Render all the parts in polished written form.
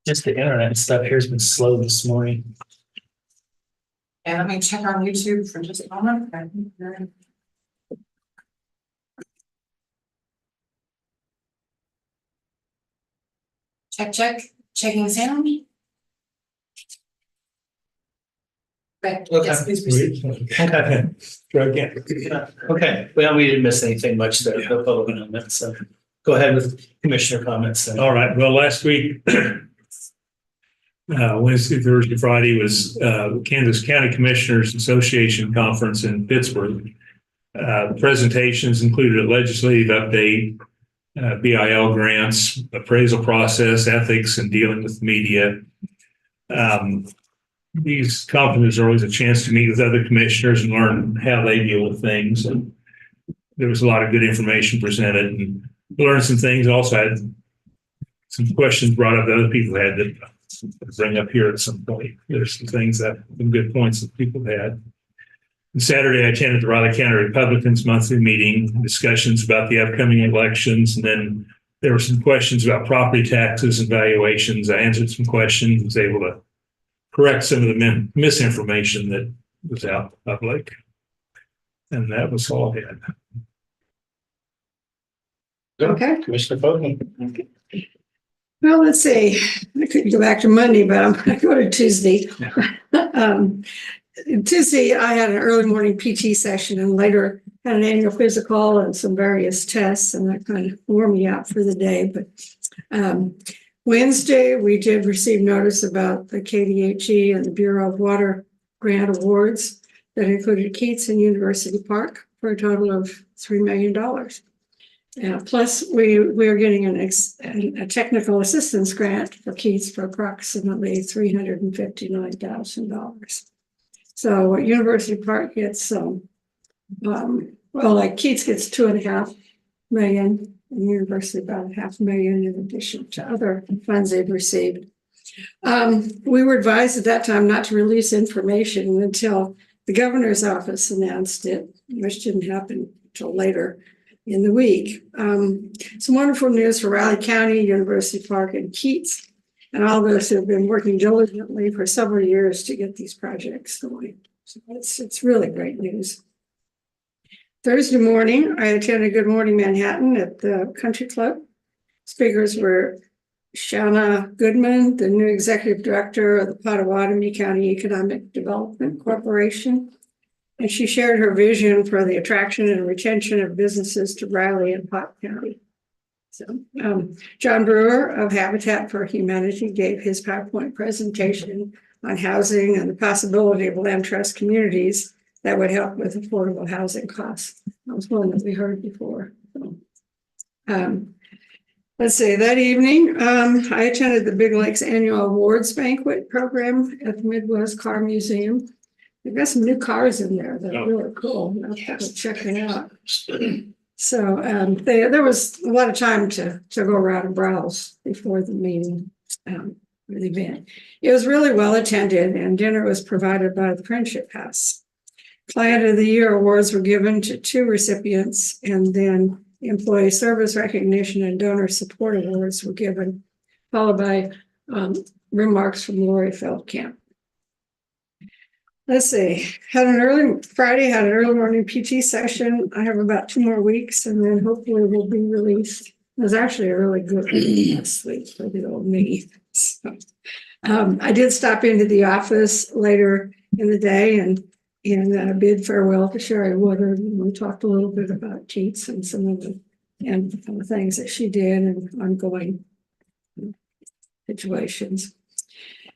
Just the internet stuff here's been slow this morning. And let me check on YouTube for just a moment. Check, checking sound. Okay, yes, please proceed. Okay. Okay, well, we didn't miss anything much there, no public announcements, so go ahead with commissioner comments then. All right, well, last week, Wednesday, Thursday, Friday was Kansas County Commissioners Association Conference in Pittsburgh. Presentations included a legislative update, BIL grants, appraisal process, ethics, and dealing with media. These conferences are always a chance to meet with other commissioners and learn how they deal with things. And there was a lot of good information presented and learned some things. Also had some questions brought up that other people had to bring up here at some point. There's some things that some good points that people had. And Saturday, I attended the Riley County Republicans monthly meeting, discussions about the upcoming elections. And then there were some questions about property taxes and valuations. I answered some questions, was able to correct some of the misinformation that was out in the public. And that was all I had. Okay. Commissioner Foden. Okay. Well, let's see. I couldn't go back to Monday, but I'm going to go to Tuesday. Tuesday, I had an early morning PT session and later had an annual physical and some various tests, and that kind of wore me out for the day. But Wednesday, we did receive notice about the KDHE and the Bureau of Water grant awards that included Keats and University Park for a total of $3 million. Plus, we are getting a technical assistance grant for Keats for approximately $359,000. So University Park gets like Keats gets $2.5 million, and University about $500,000 in addition to other funds they've received. We were advised at that time not to release information until the governor's office announced it, which didn't happen until later in the week. Some wonderful news for Riley County, University Park, and Keats, and all those who have been working diligently for several years to get these projects going. So it's really great news. Thursday morning, I attended Good Morning Manhattan at the Country Club. Speakers were Shanna Goodman, the new executive director of the Pottawatomie County Economic Development Corporation. And she shared her vision for the attraction and retention of businesses to Riley and Pot County. So John Brewer of Habitat for Humanity gave his PowerPoint presentation on housing and the possibility of land trust communities that would help with affordable housing costs. That was one that we heard before. So, let's see, that evening, I attended the Big Lakes Annual Awards Banquet program at the Midwest Car Museum. They've got some new cars in there that are really cool. I'll have to check it out. So there was a lot of time to go around and browse before the meeting, the event. It was really well attended, and dinner was provided by the Friendship House. Client of the Year awards were given to 2 recipients, and then Employee Service Recognition and Donor Support awards were given, followed by remarks from Lori Feldkamp. Let's see, had an early morning PT session. I have about 2 more weeks, and then hopefully we'll be released. It was actually a really good week last week for the old me. So, I did stop into the office later in the day and bid farewell to Sherry Woodard. And we talked a little bit about Keats and some of the things that she did and ongoing situations.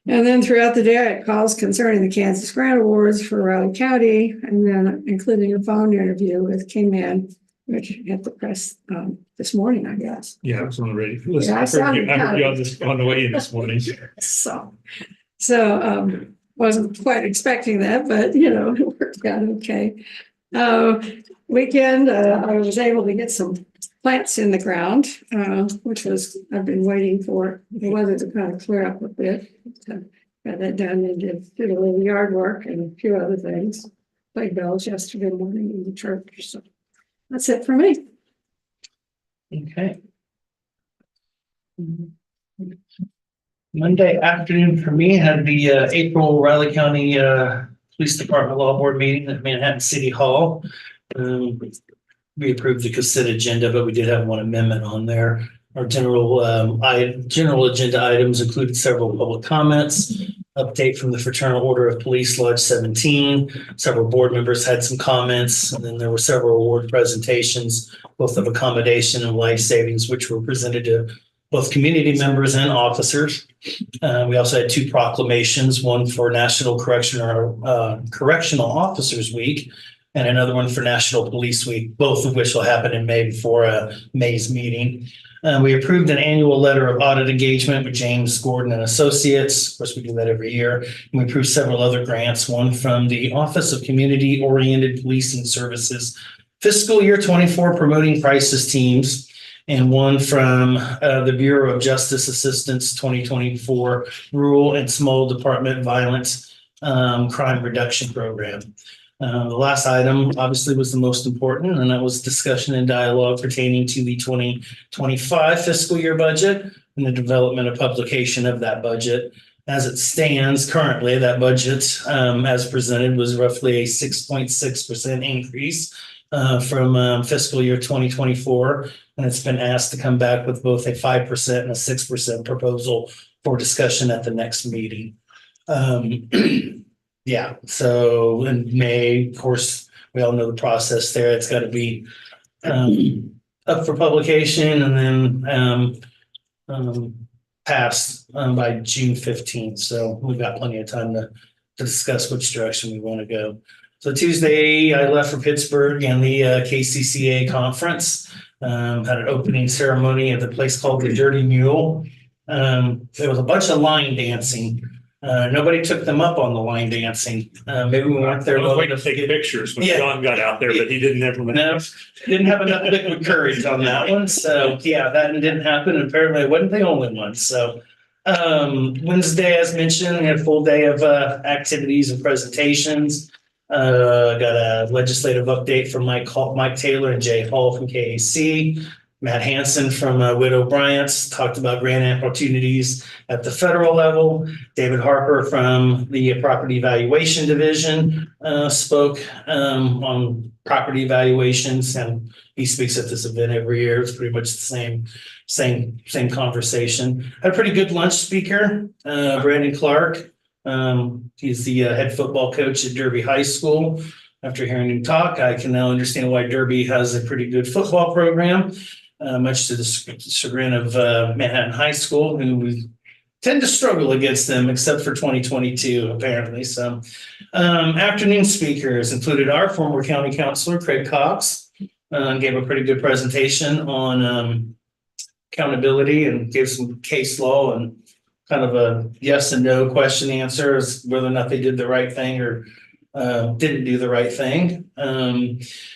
And then throughout the day, I had calls concerning the Kansas Grant Awards for Riley County, and then including a phone interview with K-Man, which hit the press this morning, I guess. Yeah, I was on the radio. Listen, Yeah, I heard you on the way in this morning. So wasn't quite expecting that, but it worked out okay. Weekend, I was able to get some plants in the ground, which I've been waiting for the weather to kind of clear up a bit. So got that done and did a little yard work and a few other things. Played bells yesterday morning in the church. So that's it for me. Okay. Monday afternoon for me had the April Riley County Police Department Law Board meeting at Manhattan City Hall. We approved the consent agenda, but we did have one amendment on there. Our general agenda items included several public comments, update from the Fraternal Order of Police Lodge 17. Several board members had some comments, and then there were several award presentations, both of accommodation and life savings, which were presented to both community members and officers. We also had two proclamations, one for National Correctional Officers Week and another one for National Police Week, both of which will happen in May before May's meeting. We approved an annual letter of audit engagement with James Gordon and Associates. Of course, we do that every year. And we approved several other grants, one from the Office of Community Oriented Policing Services, fiscal year 24 promoting crisis teams, and one from the Bureau of Justice Assistance 2024 Rural and Small Department Violence Crime Reduction Program. The last item obviously was the most important, and that was discussion and dialogue pertaining to the 2025 fiscal year budget and the development of publication of that budget. As it stands currently, that budget as presented was roughly a 6.6% increase from fiscal year 2024. And it's been asked to come back with both a 5% and a 6% proposal for discussion at the next meeting. Yeah, so in May, of course, we all know the process there. It's got to be up for publication and then passed by June 15th. So we've got plenty of time to discuss which direction we want to go. So Tuesday, I left for Pittsburgh and the KCCA conference. Had an opening ceremony at the place called the Dirty Mule. There was a bunch of line dancing. Nobody took them up on the line dancing. Maybe we weren't there. I was waiting to take pictures when John got out there, but he didn't implement. No, didn't have enough liquid courage on that one. So yeah, that didn't happen. And apparently I wasn't the only one. So Wednesday, as mentioned, we had a full day of activities and presentations. Got a legislative update from Mike Taylor and Jay Hall from KAC. Matt Hansen from Widow Bryant's talked about grant opportunities at the federal level. David Harper from the Property Valuation Division spoke on property valuations, and he speaks at this event every year. It's pretty much the same conversation. Had a pretty good lunch speaker, Brandon Clark. He's the head football coach at Derby High School. After hearing him talk, I can now understand why Derby has a pretty good football program. Much to the chagrin of Manhattan High School, who we tend to struggle against them, except for 2022, apparently. So afternoon speakers included our former county councilor, Craig Cox, gave a pretty good presentation on accountability and gave some case law and kind of a yes and no question answer as whether or not they did the right thing or didn't do the right thing.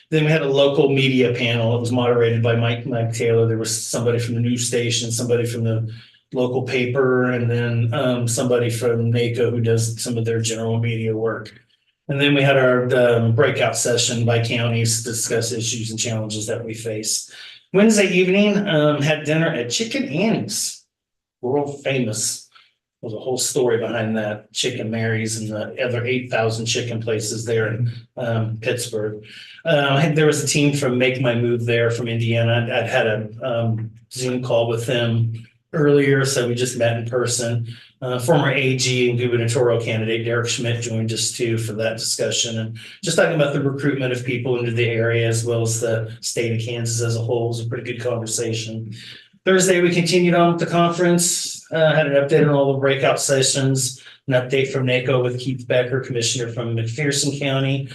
Then we had a local media panel. It was moderated by Mike Taylor. There was somebody from the news station, somebody from the local paper, and then somebody from NACO who does some of their general media work. And then we had our breakout session by counties to discuss issues and challenges that we face. Wednesday evening, had dinner at Chicken Annie's, world famous. There's a whole story behind that. Chicken Mary's and the other 8,000 chicken places there in Pittsburgh. There was a team from Make My Move there from Indiana. I'd had a Zoom call with them earlier, so we just met in person. Former AG and gubernatorial candidate Derek Schmidt joined us too for that discussion, and just talking about the recruitment of people into the area as well as the state of Kansas as a whole. It was a pretty good conversation. Thursday, we continued on with the conference, had an update on all the breakout sessions, an update from NACO with Keith Becker, commissioner from McPherson County,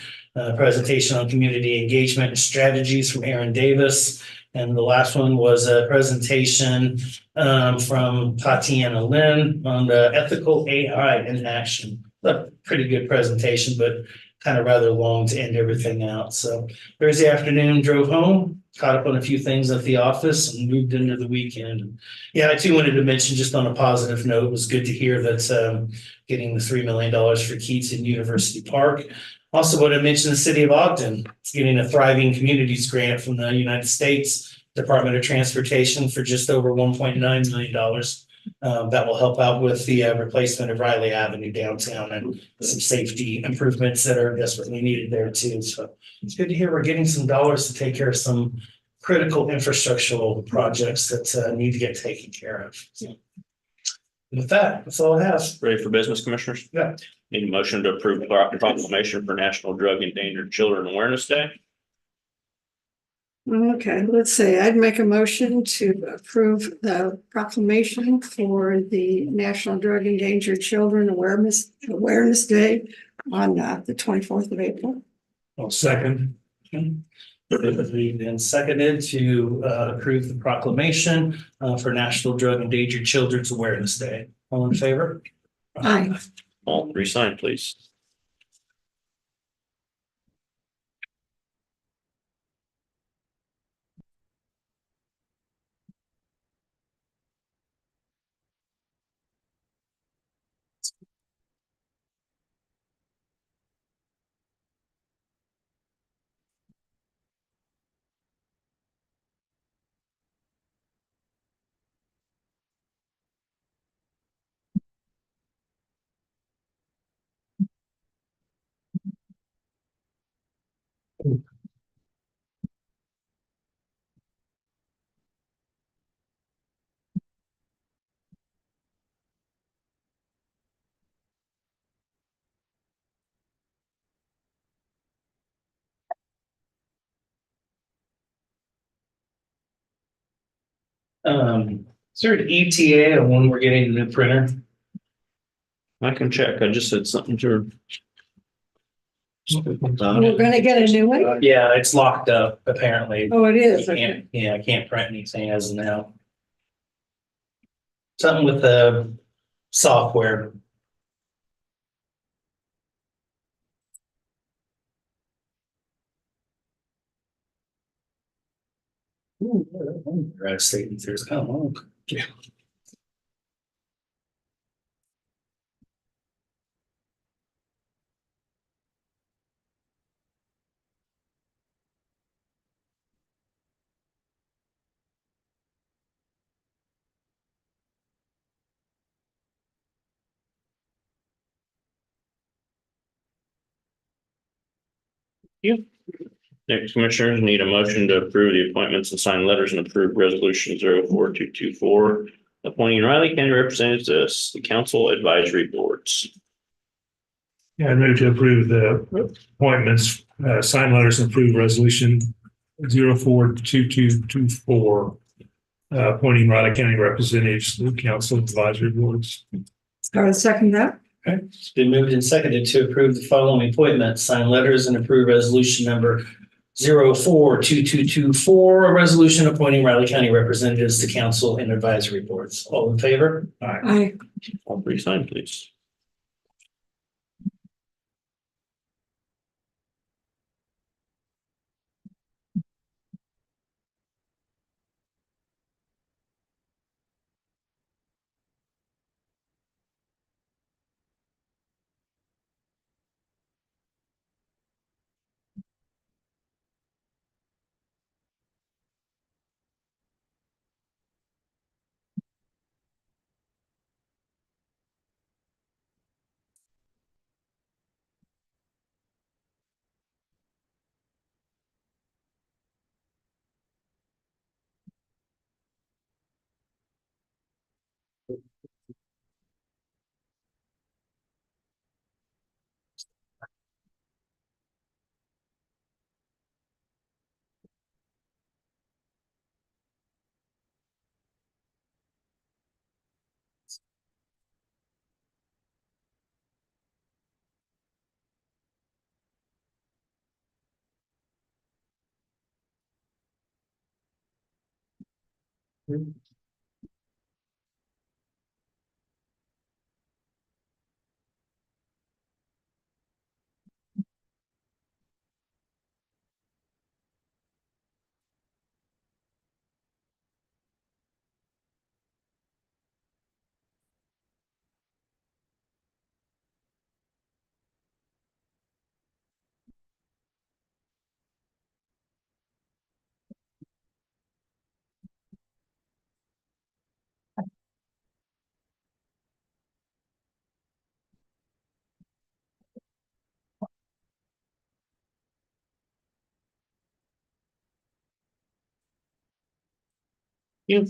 presentation on community engagement and strategies from Aaron Davis. And the last one was a presentation from Tatiana Lynn on the ethical AI in action. A pretty good presentation, but kind of rather long to end everything out. So Thursday afternoon, drove home, caught up on a few things at the office and moved into the weekend. Yeah, I too wanted to mention, just on a positive note, it was good to hear that getting the $3 million for Keats in University Park. Also want to mention the city of Ogden. It's getting a Thriving Communities grant from the United States Department of Transportation for just over $1.9 million That will help out with the replacement of Riley Avenue downtown and some safety improvements that are desperately needed there too. So it's good to hear we're getting some dollars to take care of some critical infrastructural projects that need to get taken care of. So with that, that's all I have. Ready for business, commissioners? Yeah. Need a motion to approve proclamation for National Drug Endangered Children Awareness Day. Okay, let's see. I'd make a motion to approve the proclamation for the National Drug Endangered Children Awareness Day on the 24th of April. I'll second. Moved and seconded to approve the proclamation for National Drug Endangered Children's Awareness Day. All in favor? Aye. All three sign, please. Is there an ETA on when we're getting the new printer? I can check. I just said something to her. We're gonna get a new one? Yeah, it's locked up apparently. Oh, it is. I Okay. can't, yeah, I can't print anything as of now. Something with the software. Right, statement there's kind of long. Yeah. Next, commissioners need a motion to approve the appointments and sign letters and approve resolution 04224, appointing Riley County representatives to the council advisory boards. Yeah, I move to approve the appointments, sign letters and approve resolution 042224, appointing Riley County representatives to the council advisory boards. I would second that. Okay, it's been moved and seconded to approve the following appointments, sign letters and approve resolution number 042224, a resolution appointing Riley County representatives to council and advisory boards. All in favor? Aye. All three sign, please. you.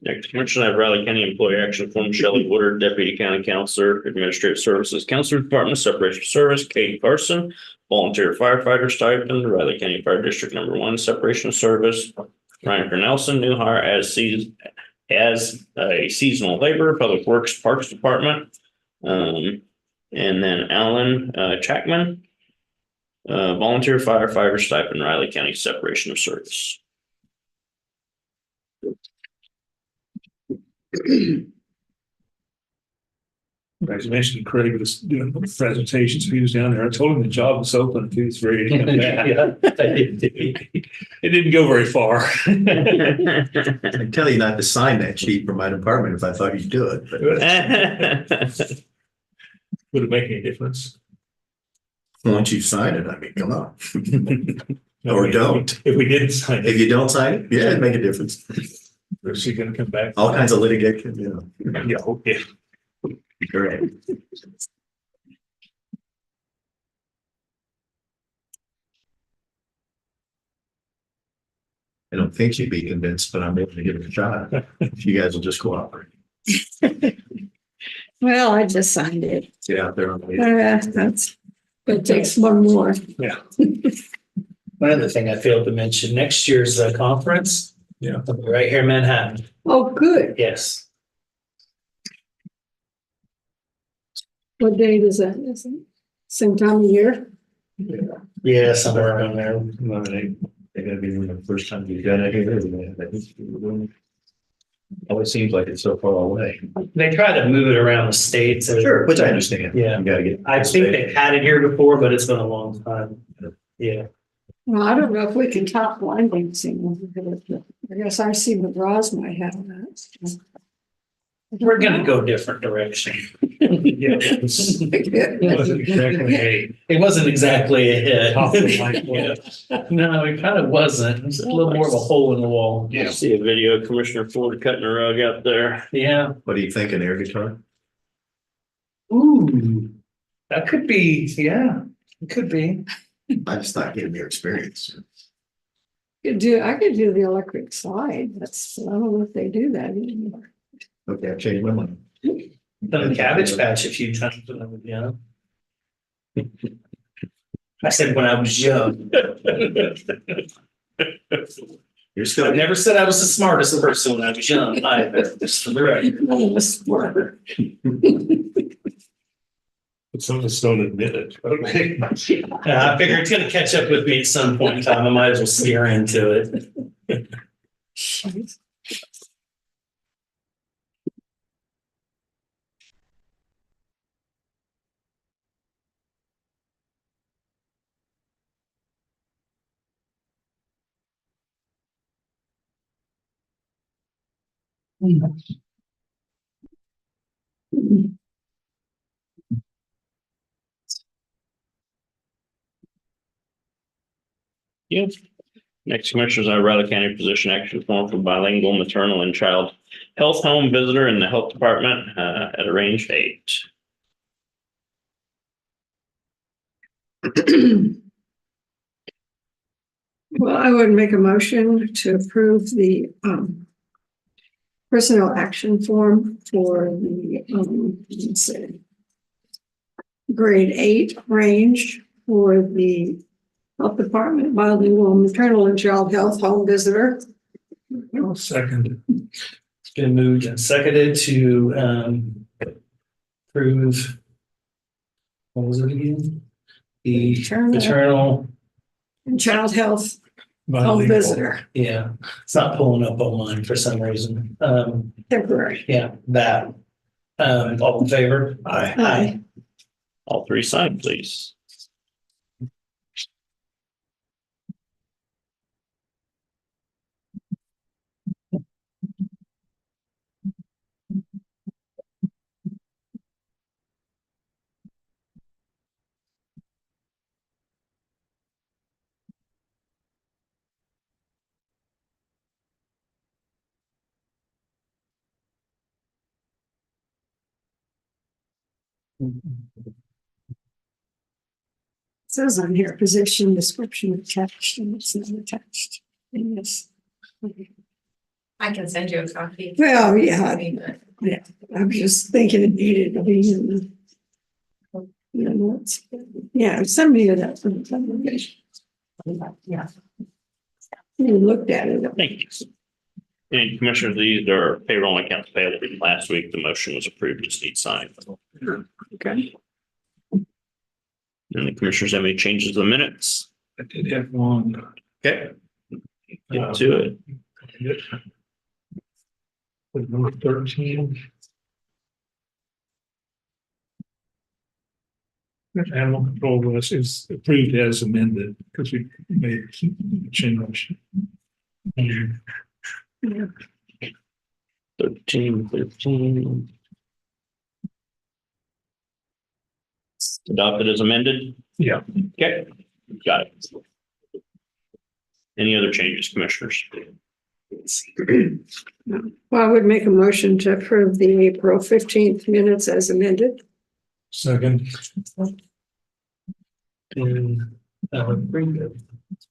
Next, Commissioner, I have Riley County Employee Action Form, Shelley Woodard, Deputy County Counselor, Administrative Services, Counselor Department, Separation of Service, Kate Carson, Volunteer Firefighter Stipend, Riley County Fire District Number 1, Separation of Service, Ryan Nelson, new hire as a seasonal labor, Public Works Parks Department. And then Alan Chapman, volunteer firefighter stipend, Riley County Separation of Service. As you mentioned, Craig was doing presentations. He was down there. I told him the job was open. He was ready to come back. It didn't go very far. I tell you not to sign that sheet for my department if I thought you'd do it. But Would it make any difference? once you sign it, I mean, come on. Or don't. If we didn't sign If it, you don't sign it, yeah, it'd make a difference. is she gonna come back? All kinds of litigation, you know. Yeah, okay. Correct. I don't think she'd be convinced, but I'm able to give it a shot. If you guys will just cooperate. Well, I just signed it. Get out there on the. That's, it takes one more. One other thing I failed to mention, next year's conference. Yeah. will be right here in Manhattan. Oh, good. Yes. What date is that? Is it same time of year? Yeah, somewhere around there. They gotta be the first time you've done it here. Always seems like it's so far away. They try to move it around the states. Sure, which I understand. Yeah. You gotta get. I think they've had it here before, but it's been a long time. Yeah. Well, I don't know if we can top line dancing. I guess I see the Ross might have that. We're gonna go different direction. Yeah, it wasn't exactly a It wasn't exactly a hit. top of the line. Yeah. No, it kind of wasn't. It was a little more of a hole in the wall. Yeah. See a video of Commissioner Ford cutting a rug out there. Yeah. What are you thinking, air guitar? Ooh, that could be, yeah, it could be. I just thought getting your experience. I could do the electric slide. That's, I don't know if they do that anymore. Okay, I've changed my mind. Done the Cabbage Patch a few times when I was young. I said when I was young. You're I still. never said I was the smartest person when I was young either. Just for the record. But some of us don't admit it. Okay. I figure it's gonna catch up with me at some point in time. I might as well steer into it. Yep. Next, Commissioners, I have Riley County Position Action Form for bilingual maternal and child health home visitor in the health department at a range 8. Well, I would make a motion to approve the personnel action form for the let's see, grade 8 range for the health department bilingual maternal and child health home visitor. I'll second. It's been moved and seconded to approve. What was it again? The maternal, And child health home Bilingual. visitor, yeah, it's not pulling up on mine for some reason. temporary. Yeah, that. All in favor? Aye. All 3 sign, please. It says on here, position description attached, and it's not attached in this. I can send you a copy. Well, yeah, I was just thinking it needed to be in the. Notes. Yeah, send me that. Yeah. You looked at it. Thank you. And Commissioners, these are payroll and accounts payable. Last week, the motion was approved, just need signed. Okay. And the Commissioners have any changes to the minutes? I did have one. Okay. Get to it. With number 13. Animal control was is approved as amended because we made a change. Yeah. 13. Adopted as amended? Yeah. Okay, got it. Any other changes, Commissioners? Well, I would make a motion to approve the April 15th minutes as amended. Second. And,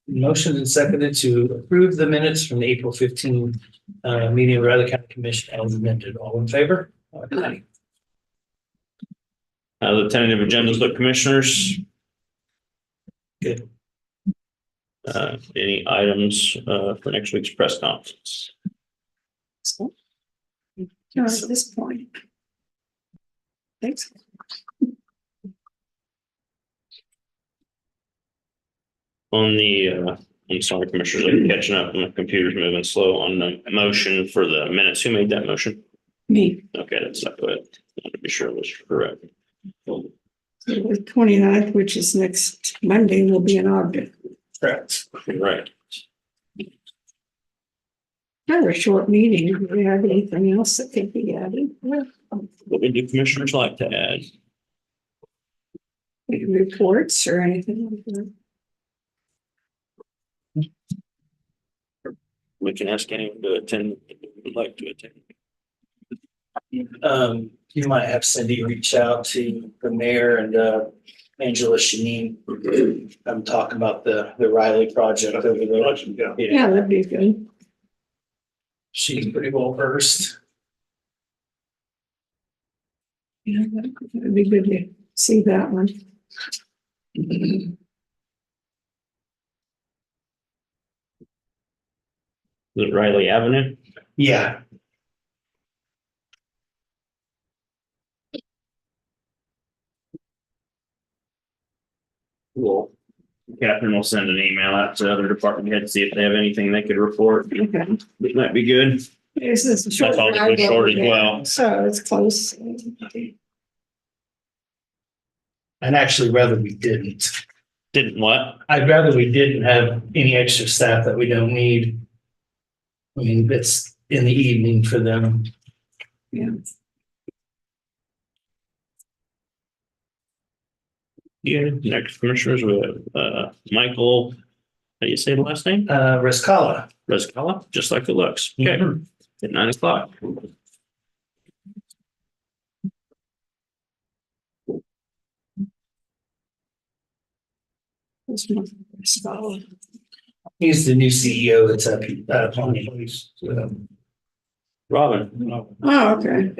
motion and seconded to approve the minutes from the April 15 meeting of Riley County Commission as amended. All in favor? Aye. The tentative agendas look, Commissioners. Good. Any items for next week's press conference? No, at this point. Thanks. On the, I'm sorry, Commissioners, I'm catching up. My computer's moving slow on the motion for the minutes. Who made that motion? Me. Okay, that's not good. I want to be sure it was correct. The 29th, which is next Monday, will be in Ogden. Correct. Right. Kind of a short meeting. Do we have anything else that could be added? What would the Commissioners like to add? Any reports or anything like that? We can ask anyone to attend, who would like to attend. You might have Cindy reach out to the mayor and Angela Shanine. I'm talking about the Riley project over there. Yeah, that'd be good. She's pretty well versed. Yeah, that'd be good to see that one. Is it Riley Avenue? Yeah. Cool. Catherine will send an email out to other department heads, see if they have anything they could report. Okay. It might be good. This is a short That's all drive short as over there, well. so it's close. I'd actually rather we didn't. Didn't what? I'd rather we didn't have any extra staff that we don't need. I mean, it's in the evening for them. Yeah. Yeah, next Commissioners, we have Michael, how do you say the last name? Rescala. Rescala, just like it looks. Okay, at 9 o'clock. This one is solid. He's the new CEO that's up Pawnee. Robin. Oh, okay.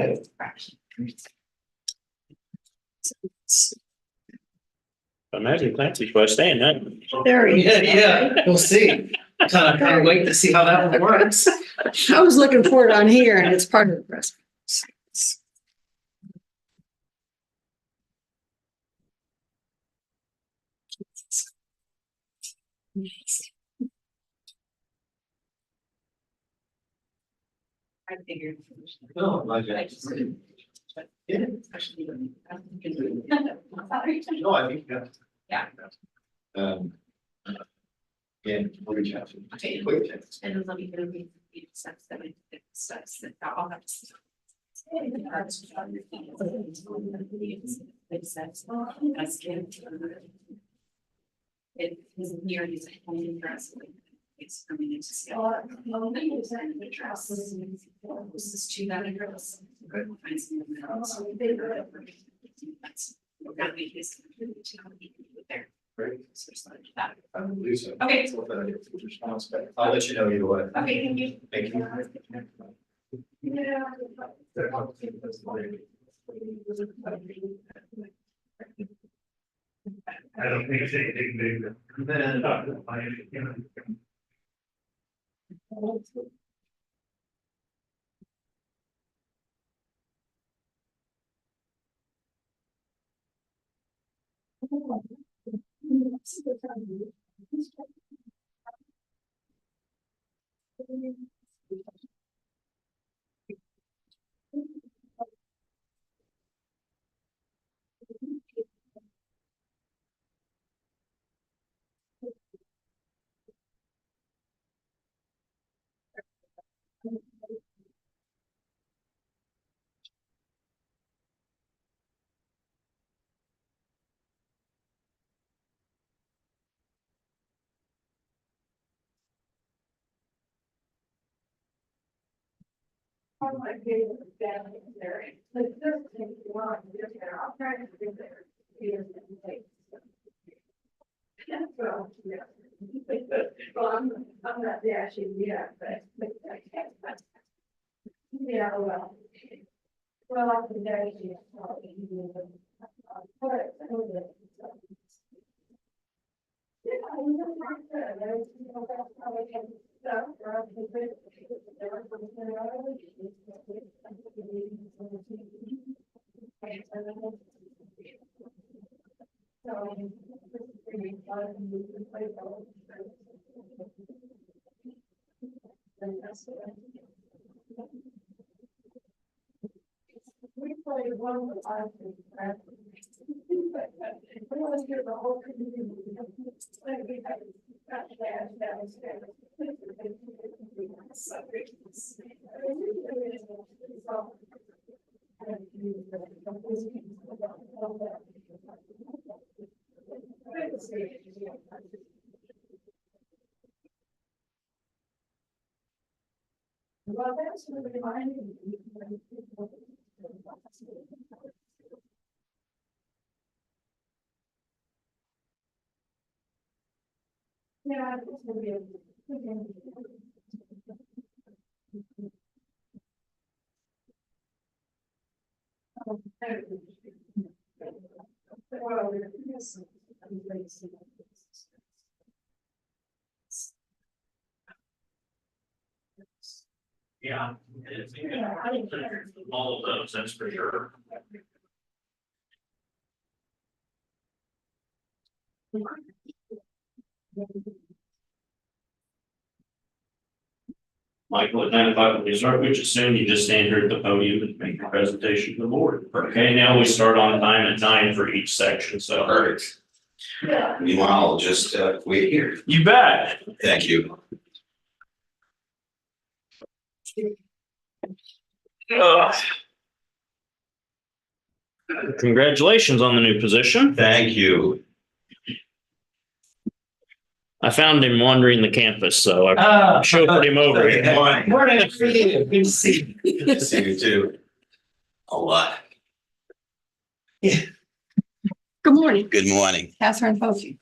I imagine Clancy's probably staying, huh? There he is. Yeah, we'll see. Kind of wait to see how that one works. I was looking for it on here and it's part of the press. I figured. No, like I that. just didn't. Yeah. Especially when. No, I think that. Yeah. Yeah, we'll reach out to them. Okay. Quick. And then let me go read the steps that I did, steps that I'll have to. It is near these address. It's coming into scale. This is to that address. Find some of them. Gotta be his. There. I believe so. Okay. Response, but I'll let you know either way. Okay, thank you. Thank you. I don't think it's anything big. Well, I'm not dashing yet, but. Yeah, well. Well, I'm the dashing. We played one with our. We always get the whole community. Well, that's really reminding me. Yeah, it's gonna be a. Yeah. All of those, that's for sure. Michael, at 9 o'clock, when you start, which assume you just stand here at the podium and make your presentation to the board. Okay, now we start on time at 9 for each section, so. Perfect. Meanwhile, I'll just wait here. You bet. Thank you. Congratulations on the new position. Thank you. I found him wandering the campus, so I chauffeured him over here. Morning, for you. Good to see you. Good to see you too. A lot. Good morning, Good morning. Catherine Bogie.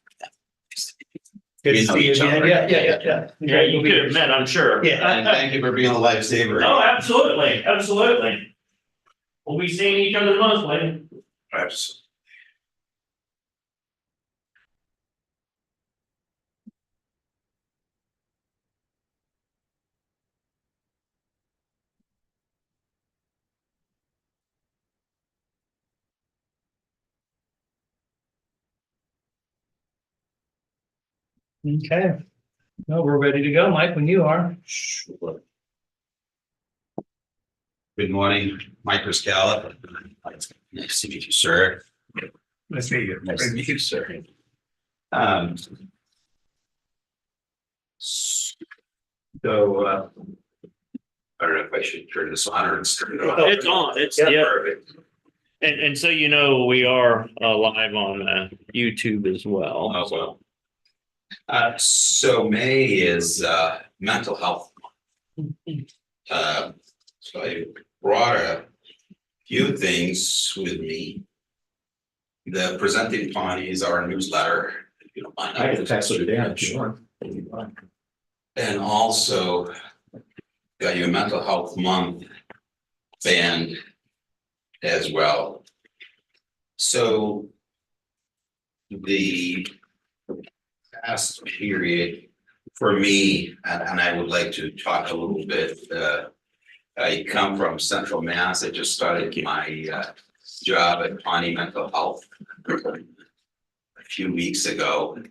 Good to We know see you each again. other. Yeah. Yeah, you could have met, I'm sure. Yeah. And thank you for being a lifesaver. Oh, absolutely, absolutely. We'll be seeing each other monthly. Absolutely. Okay. No, we're ready to go, Mike, when you are. Sure. Good morning, Mike Riscala. Nice to meet you, sir. Let's meet you. Nice to meet you, sir. So, I don't know if I should turn this on or it's turned off. It's on, it's, Yeah. yeah. Perfect. And so you know, we are live on YouTube as well. Oh, well. So May is mental health. So I brought a few things with me. The presenting party is our newsletter. you don't mind. I can text it down if you want. And also got your mental health month band as well. So the past period for me, and I would like to talk a little bit, I come from Central Mass. I just started my job at Pawnee Mental Health a few weeks ago. It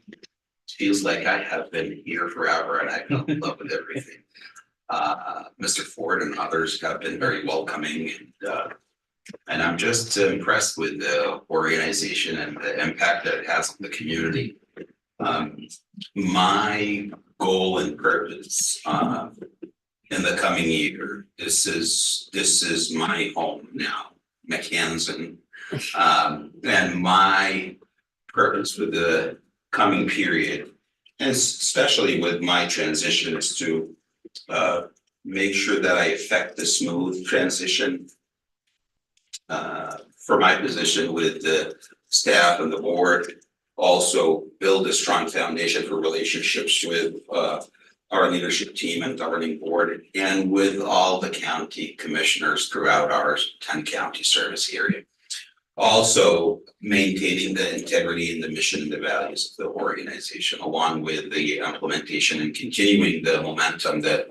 feels like I have been here forever and I fell in love with everything. Mr. Ford and others have been very welcoming, and I'm just impressed with the organization and the impact that it has on the community. My goal and purpose in the coming year, this is my home now, McKenzie, and my purpose for the coming period, and especially with my transition, is to make sure that I effect the smooth transition for my position with the staff and the board. Also build a strong foundation for relationships with our leadership team and governing board, and with all the county commissioners throughout our 10-county service area. Also maintaining the integrity and the mission and the values of the organization, along with the implementation and continuing the momentum that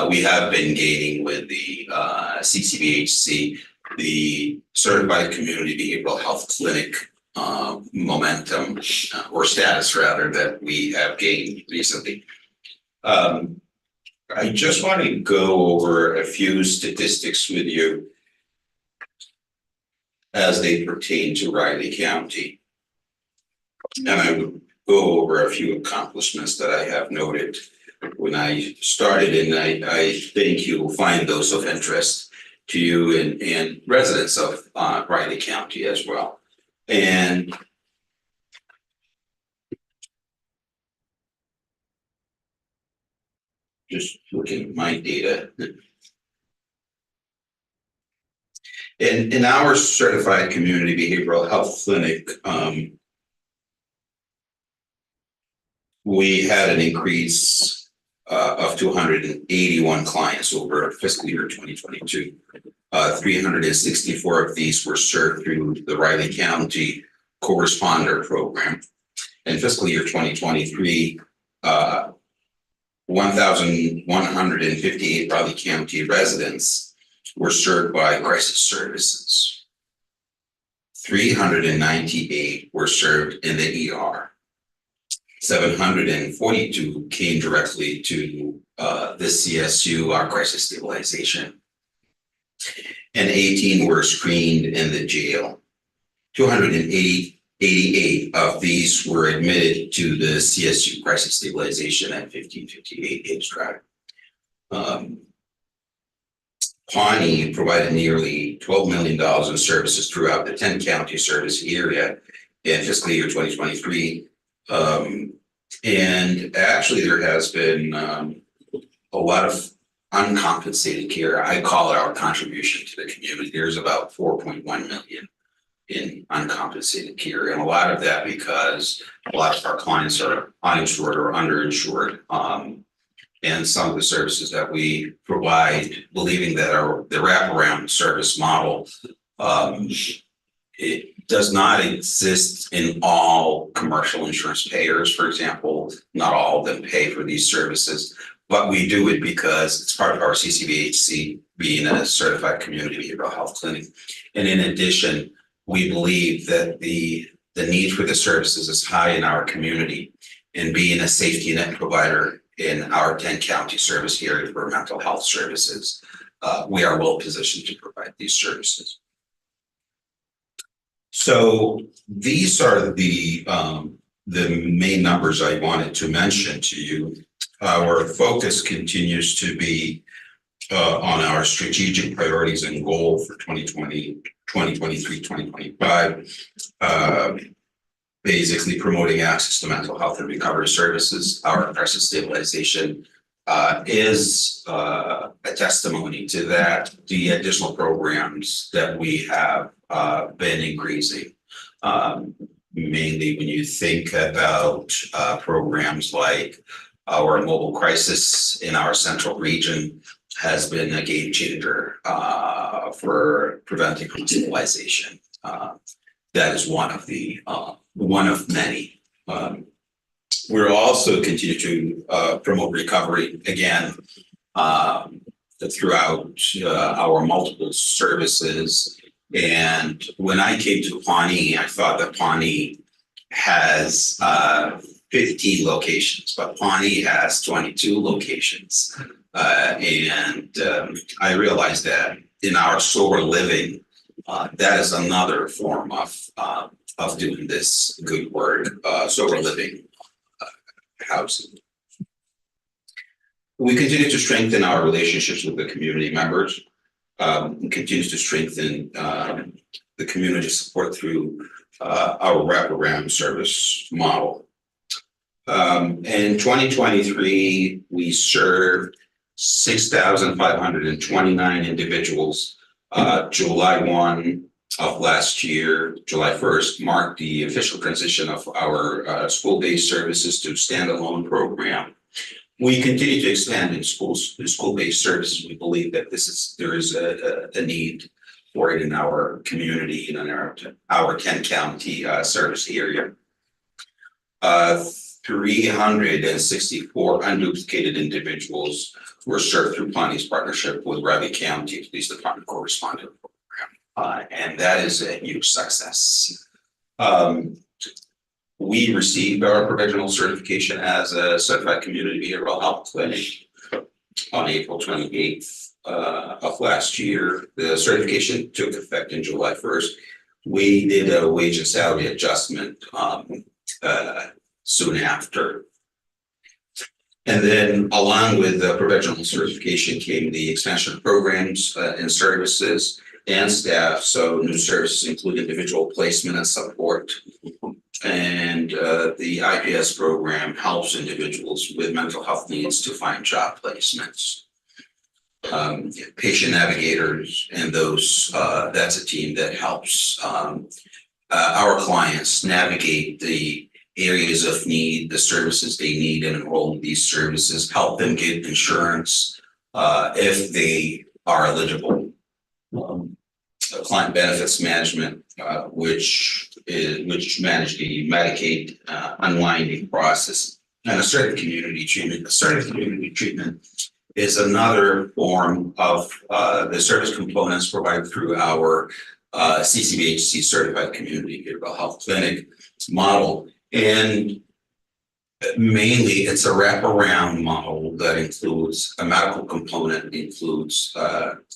we have been gaining with the CCBHC, the Certified Community Behavioral Health Clinic momentum or status rather that we have gained recently. I just want to go over a few statistics with you as they pertain to Riley County. And I would go over a few accomplishments that I have noted when I started, and I think you will find those of interest to you and residents of Riley County as well. And just looking at my data. In our Certified Community Behavioral Health Clinic, we had an increase of 281 clients over fiscal year 2022. 364 of these were served through the Riley County Corresponder Program. In fiscal year 2023, 1,158 Riley County residents were served by crisis services. 398 were served in the ER. 742 came directly to the CSU, our crisis stabilization. And 18 were screened in the jail. 288 of these were admitted to the CSU crisis stabilization at 1558 Ames Drive. Pawnee provided nearly $12 million in services throughout the 10-county service area in fiscal year 2023. And actually there has been a lot of uncompensated care. I call it our contribution to the community. There's about 4.1 million in uncompensated care. And a lot of that because a lot of our clients are uninsured or underinsured. And some of the services that we provide, believing that the wraparound service model, it does not exist in all commercial insurance payers. For example, not all of them pay for these services, but we do it because it's part of our CCBHC being a certified community behavioral health clinic. And in addition, we believe that the need for the services is high in our community, and being a safety net provider in our 10-county service area for mental health services, we are well positioned to provide these services. So these are the main numbers I wanted to mention to you. Our focus continues to be on our strategic priorities and goal for 2020, 2023, 2025. Basically promoting access to mental health and recovery services. Our crisis stabilization is a testimony to that. The additional programs that we have been increasing. mainly when you think about programs like our mobile crisis in our central region has been a game changer for preventing hospitalization. That is one of many. We're also continue to promote recovery again throughout our multiple services. And when I came to Pawnee, I thought that Pawnee has 15 locations, but Pawnee has 22 locations. I realized that in our sober living, that is another form of doing this good work, sober living housing. We continue to strengthen our relationships with the community members. Continues to strengthen the community support through our wraparound service model. In 2023, we served 6,529 individuals. July 1 of last year, July 1st, marked the official transition of our school-based services to standalone program. We continue to expand in school-based services. We believe that there is a need for it in our community and in our 10-county service area. 364 unduplicated individuals were served through Pawnee's partnership with Riley County Police Department Correspondent Program, and that is a huge success. We received our provisional certification as a certified community behavioral health clinic on April 28th of last year. The certification took effect in July 1st. We did a wage and salary adjustment soon after. And then along with the provisional certification came the expansion of programs and services and staff. So new services include individual placement and support. And the IPS program helps individuals with mental health needs to find job placements. Patient navigators and those, that's a team that helps our clients navigate the areas of need, the services they need and enroll in these services, help them get insurance if they are eligible. Client benefits management, which manage the Medicaid unwinding process, and assertive community treatment. Assertive community treatment is another form of the service components provided through our CCBHC certified community behavioral health clinic model. And mainly it's a wraparound model that includes a medical component, includes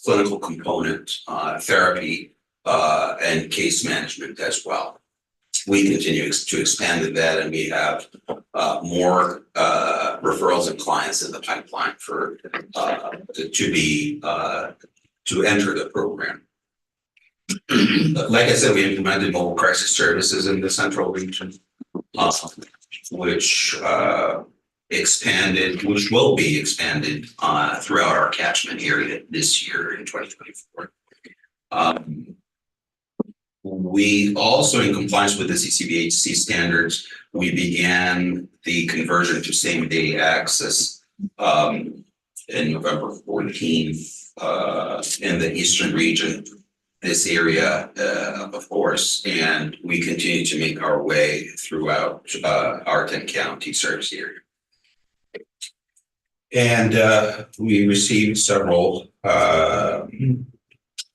clinical component, therapy, and case management as well. We continue to expand that, and we have more referrals and clients in the pipeline for to enter the program. Like I said, we implemented mobile crisis services in the central region, which will be expanded throughout our catchment area this year in 2024. We also, in compliance with the CCBHC standards, we began the conversion to same-day access in November 14th in the eastern region, this area, of course, and we continue to make our way throughout our 10-county service area. And we received several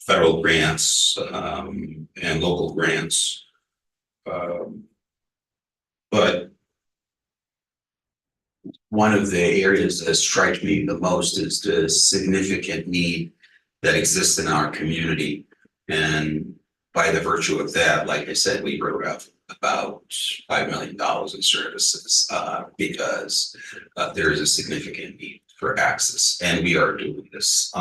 federal grants and local grants. But one of the areas that strikes me the most is the significant need that exists in our community. And by the virtue of that, like I said, we wrote up about $5 million in services because there is a significant need for access, and we are doing this.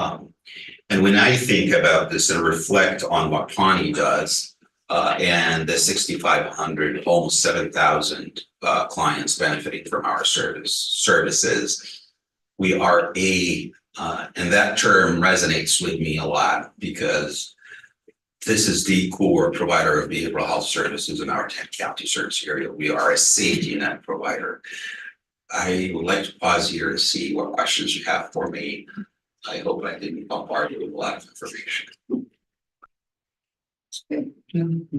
And when I think about this and reflect on what Pawnee does and the 6,500, almost 7,000 clients benefiting from our services, we are and that term resonates with me a lot because this is the core provider of behavioral health services in our 10-county service area. We are a safety net provider. I would like to pause here to see what questions you have for me. I hope I didn't bombard you with a lot of information.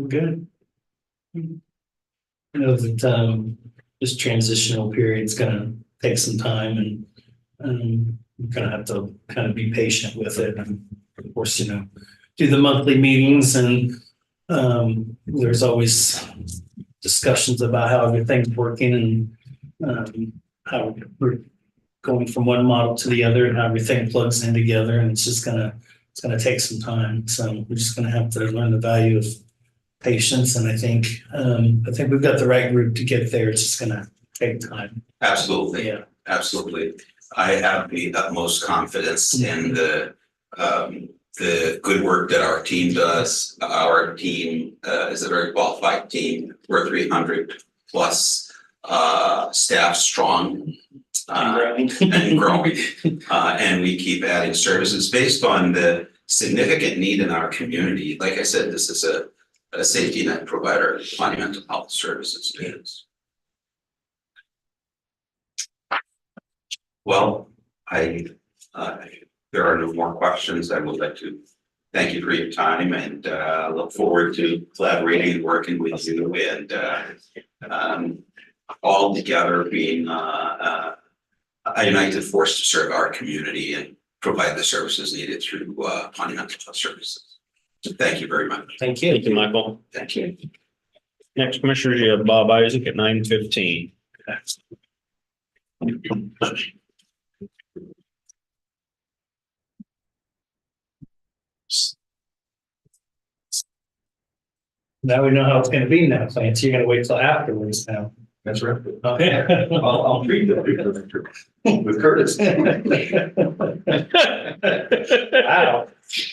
Good. I know that this transitional period is gonna take some time and we're gonna have to kind of be patient with it. And of course, do the monthly meetings and there's always discussions about how everything's working and how we're going from one model to the other and how everything plugs in together. And it's gonna take some time. So we're just gonna have to learn the value of patience. And I think we've got the right group to get there. It's just gonna take time. Absolutely. Yeah. Absolutely. I have the utmost confidence in the good work that our team does. Our team is a very qualified team. We're 300 plus staff strong. And growing. And we keep adding services based on the significant need in our community. Like I said, this is a safety net provider of monumental health services needs. Well, there are no more questions. I would like to thank you for your time and look forward to collaborating and working with you and all together being a united force to serve our community and provide the services needed through monumental health services. So thank you very much. Thank you. Thank you, Michael. Thank you. Next, Commissioners, you have Bob Isaac at 9:15. Now we know how it's gonna be now, Clancy. You're gonna wait till afterwards now. That's right. Okay. I'll treat them with courtesy. Wow.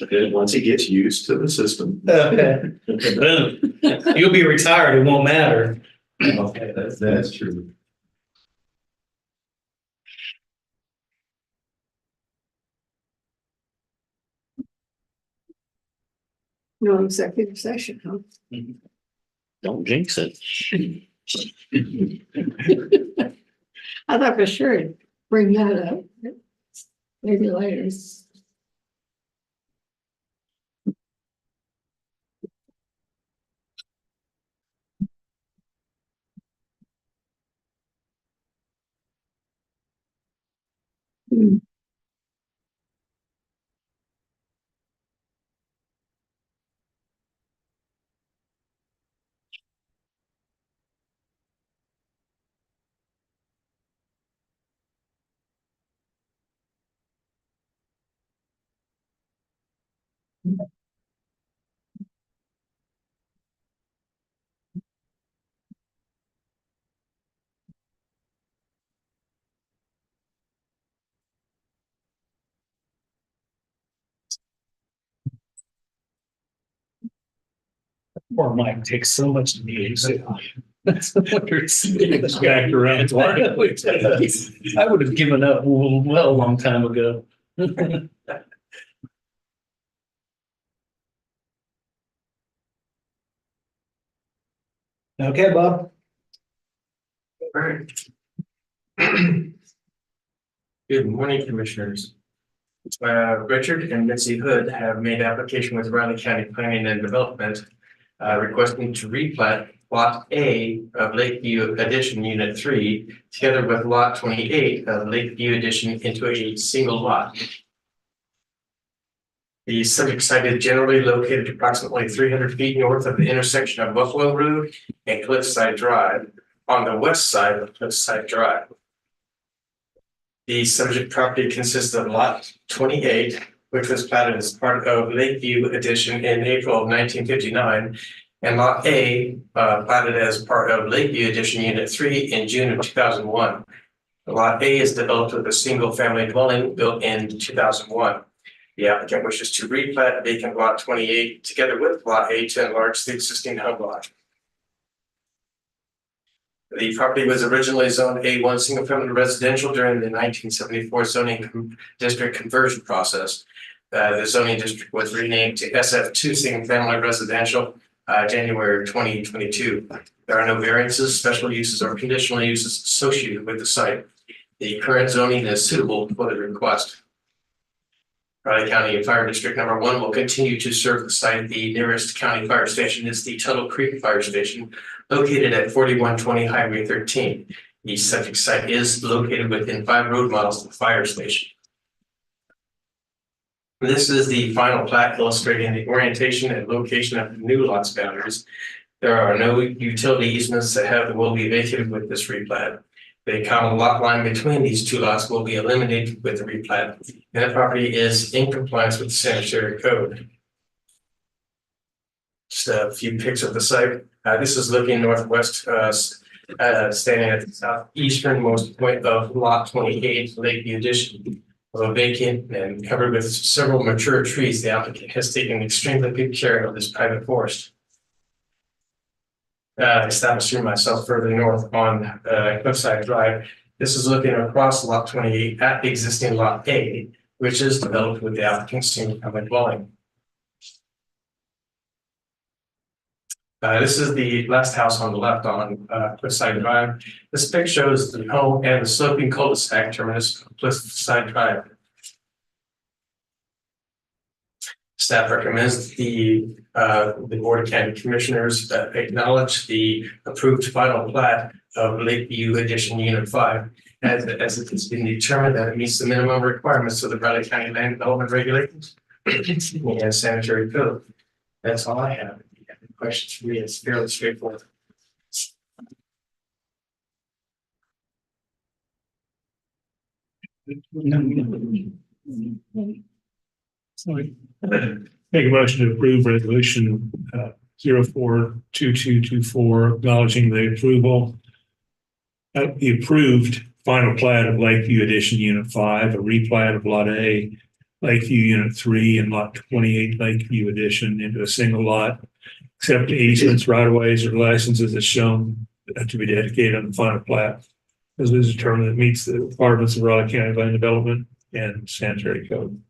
And once he gets used to the system. Okay. You'll be retired. It won't matter. Okay, that's true. No executive session, huh? Don't jinx it. I thought for sure it'd bring that up. Maybe later. Poor Mike takes so much to be. That's what you're saying. Back around. I would have given up well a long time ago. Okay, Bob. All right. Good morning, Commissioners. Richard and Mitzi Hood have made application with Riley County Planning and Development requesting to replat Lot A of Lakeview Addition Unit 3 together with Lot 28 of Lakeview Addition into a single lot. The subject site is generally located approximately 300 feet north of the intersection of Buffalo Road and Cliffside Drive on the west side of Cliffside Drive. The subject property consists of Lot 28, which was platted as part of Lakeview Addition in April of 1959, and Lot A, platted as part of Lakeview Addition Unit 3 in June of 2001. Lot A is developed with a single-family dwelling built in 2001. The applicant wishes to replat vacant Lot 28 together with Lot A to enlarge the existing home lot. The property was originally zoned A1 single family residential during the 1974 zoning district conversion process. The zoning district was renamed to SF2 Single Family Residential, January 2022. There are no variances, special uses, or conditional uses associated with the site. The current zoning is suitable for the request. Riley County Fire District Number 1 will continue to serve the site. The nearest county fire station is the Tuttle Creek Fire Station, located at 4120 Highway 13. The subject site is located within 5 road miles of the fire station. This is the final plat illustrating the orientation and location of the new lots boundaries. There are no utility easements that will be vacated with this replat. The common lot line between these two lots will be eliminated with the replat, and the property is in compliance with the sanitary code. Just a few pics of the site. This is looking northwest, standing at the southeasternmost point of lot 28, Lakeview Addition. Although vacant and covered with several mature trees, the applicant has taken extremely good care of this private forest. Establishing myself further north on Cliffside Drive. This is looking across lot 28 at the existing lot A, which is developed with the applicant's single-family dwelling. This is the last house on the left on Cliffside Drive. This pic shows the home and the sloping cul-de-sac terminus of Cliffside Drive. Staff recommends the Board of County Commissioners acknowledge the approved final plat of Lakeview Addition Unit 5 as it has been determined that it meets the minimum requirements of the Riley County Land Development Regulations and Sanitary Code. That's all I have. If you have any questions for me, it's fairly straightforward. Make a motion to approve resolution 042224, acknowledging the approval of the approved final plat of Lakeview Addition Unit 5, a replat of Lot A, Lakeview Unit 3, and Lot 28 Lakeview Addition into a single lot, except easements, right-of-ways, or licenses as shown to be dedicated on the final plat, as it is determined it meets the requirements of Raleigh County Land Development and Sanitary Code.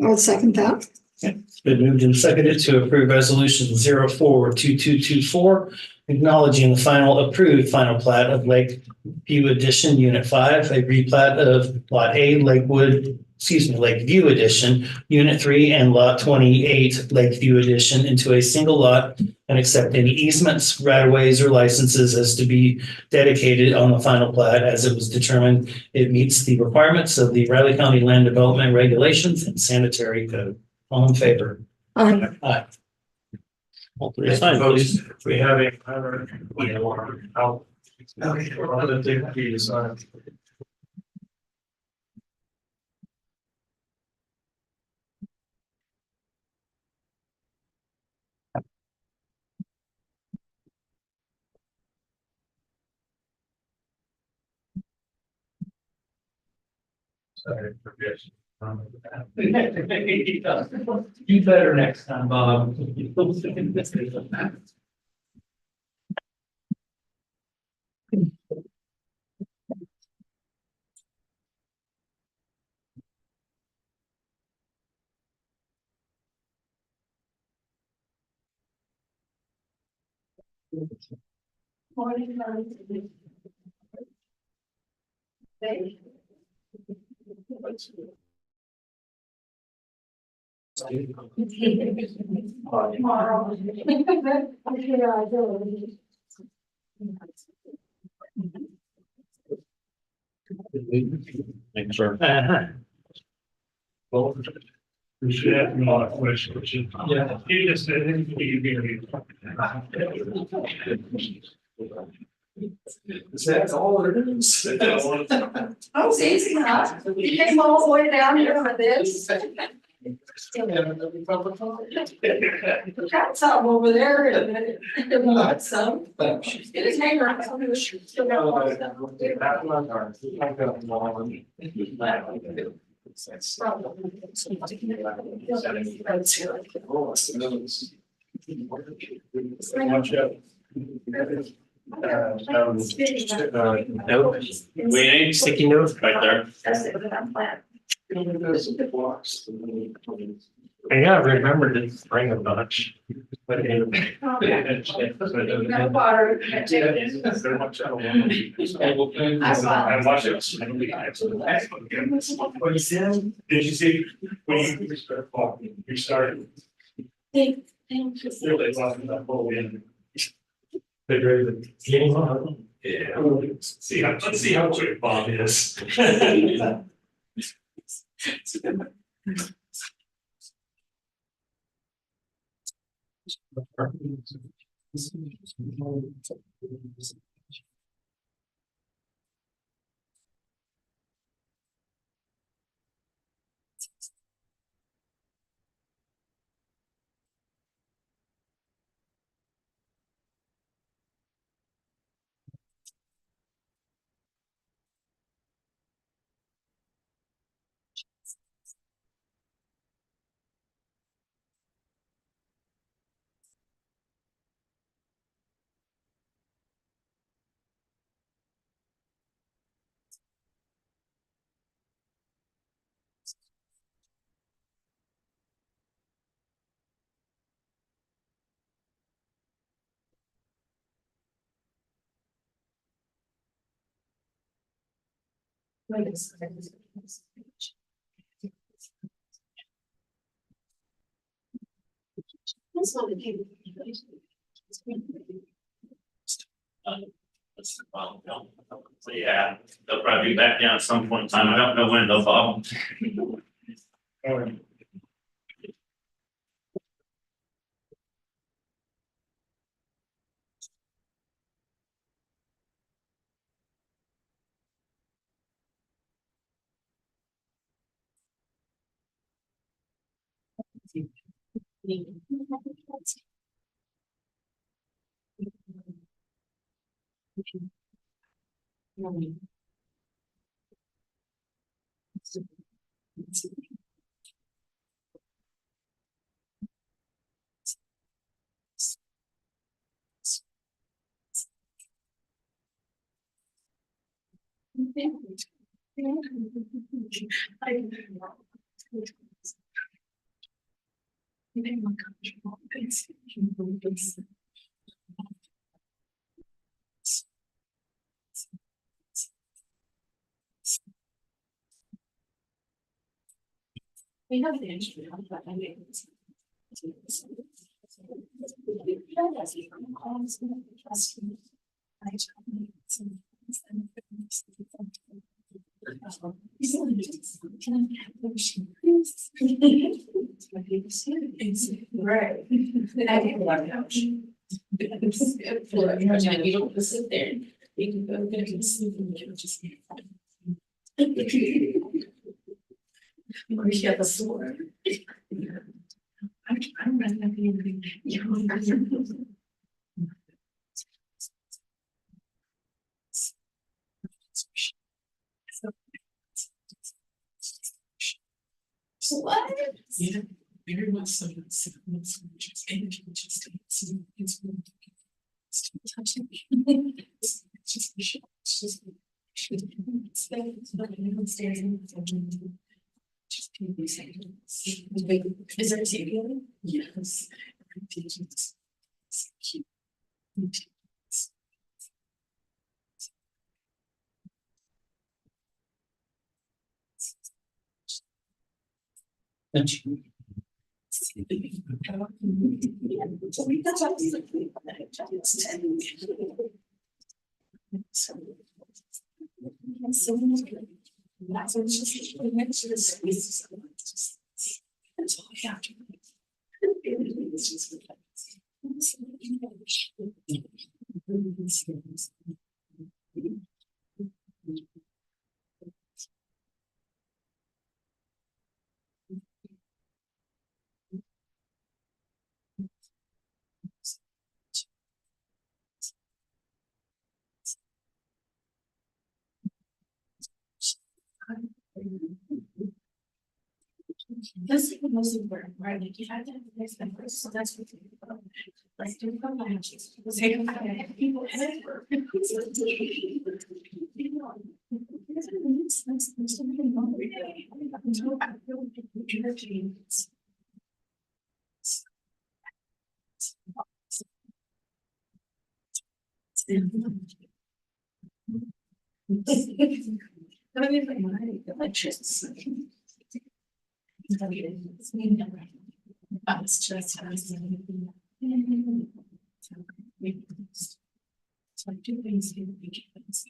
I'll second that. It's been moved and seconded to approve resolution 042224, acknowledging the approved final plat of Lakeview Addition Unit 5, a replat of Lot A, Lakeview Addition Unit 3, and Lot 28 Lakeview Addition into a single lot, and accept any easements, right-of-ways, or licenses as to be dedicated on the final plat as it was determined it meets the requirements of the Riley County Land Development Regulations and Sanitary Code. All in favor? Aye. All three signed, please. We have a. Sorry for this. You better next time, Bob. Thanks, sir. Well, we should have a lot of questions. Yeah. You just said it. That's all it is. That was easy, huh? You came all the way down here for this. Got some over there and it want some. It is hanging around. Nope. We ain't sticky notes right there. That's it, but I'm glad. Yeah, remember to bring a bunch. But anyway. No water. I watched it. What you said? Did you see when you started? Really wasn't that full in. The getting on. Yeah, let's see how quick Bob is. So yeah, they'll probably be back down at some point in time. I don't know when though, Bob. We have the instrument, but I mean. Right. You don't sit there. You can go get a sleep and you just. Or you have the floor. I'm running. So what? Yeah, very much so. It's energy, just it's touching. It's just just people saying, is there a TV? Yes. It's cute. That's what she's that's all I have to. It's just that's the most important, right? Like you have to have the next member, so that's what. Like do come back, say people ever. It's just. So I do things here. It's.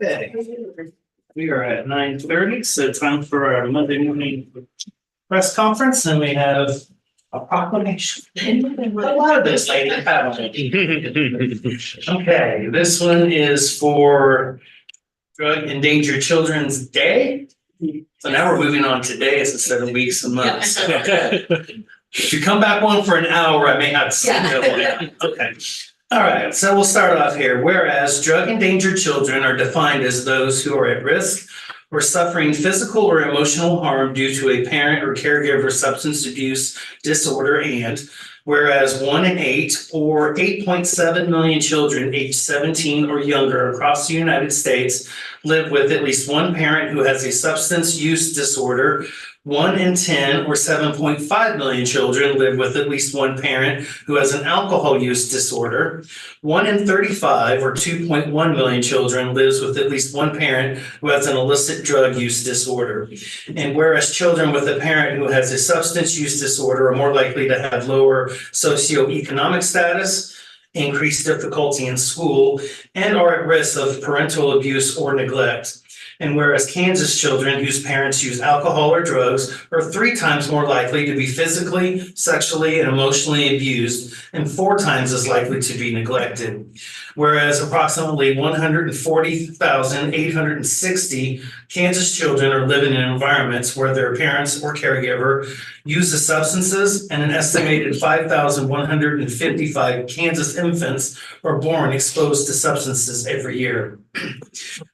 Okay. We are at 9:30, so time for our Monday morning press conference, and we have a proclamation. A lot of this, lady. Okay, this one is for Drug Endangered Children's Day. So now we're moving on to days instead of weeks and months. If you come back one for an hour, I may have to schedule it. Okay. All right, so we'll start off here. Whereas drug endangered children are defined as those who are at risk or suffering physical or emotional harm due to a parent or caregiver substance abuse disorder, and whereas 1 in 8 or 8.7 million children aged 17 or younger across the United States live with at least one parent who has a substance use disorder, 1 in 10, or 7.5 million children, live with at least one parent who has an alcohol use disorder. 1 in 35, or 2.1 million children, lives with at least one parent who has an illicit drug use disorder. And whereas children with a parent who has a substance use disorder are more likely to have lower socioeconomic status, increased difficulty in school, and are at risk of parental abuse or neglect. And whereas Kansas children whose parents use alcohol or drugs are 3 times more likely to be physically, sexually, and emotionally abused, and 4 times as likely to be neglected. Whereas approximately 140,860 Kansas children are living in environments where their parents or caregiver uses substances, and an estimated 5,155 Kansas infants are born exposed to substances every year.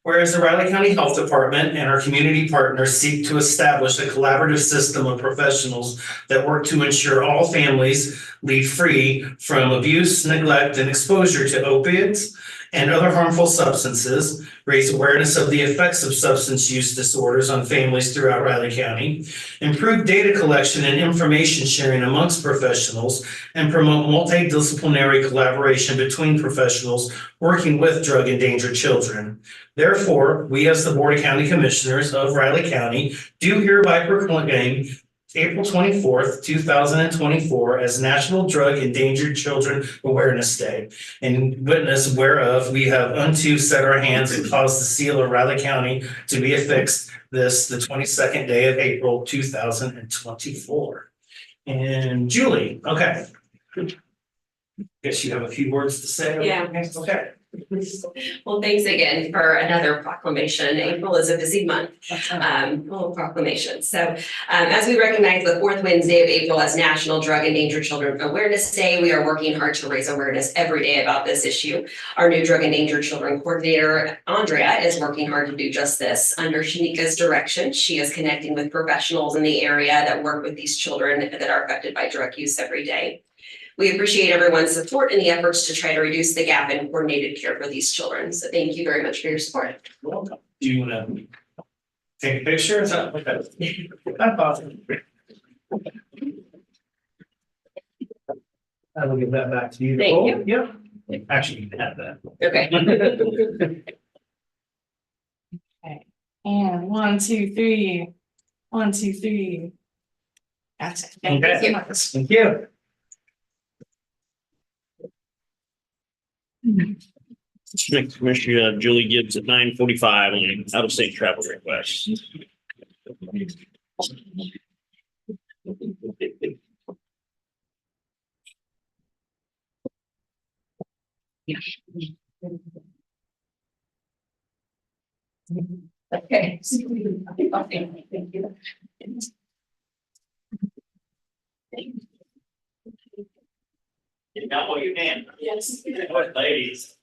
Whereas the Riley County Health Department and our community partners seek to establish a collaborative system of professionals that work to ensure all families lead free from abuse, neglect, and exposure to opiates and other harmful substances, raise awareness of the effects of substance use disorders on families throughout Riley County, improve data collection and information sharing amongst professionals, and promote multidisciplinary collaboration between professionals working with drug-endangered children. Therefore, we as the Board of County Commissioners of Riley County do hereby proclaim April 24th, 2024 as National Drug Endangered Children Awareness Day. In witness whereof we have unto set our hands and caused the seal of Riley County to be affixed this, the 22nd day of April, 2024. And Julie, okay. Guess you have a few words to say. Yeah. Okay. Well, thanks again for another proclamation. April is a busy month, full of proclamations. So as we recognize the 4th Wednesday of April as National Drug Endangered Children Awareness Day, we are working hard to raise awareness every day about this issue. Our new Drug Endangered Children Coordinator, Andrea, is working hard to do just this. Under Shanika's direction, she is connecting with professionals in the area that work with these children that are affected by drug use every day. We appreciate everyone's support in the efforts to try to reduce the gap in coordinated care for these children. So thank you very much for your support. Welcome. Do you want to take a picture or something? That's awesome. I will give that back to you. Thank you. Yep. Actually, you can have that. Okay. Okay. And 1, 2, 3. 1, 2, 3. Gotcha. Thank you so much. Thank you. Next, Commissioner Julie Gibbs at 9:45 on out-of-state travel requests. Okay. You got what you can. Yes. Ladies.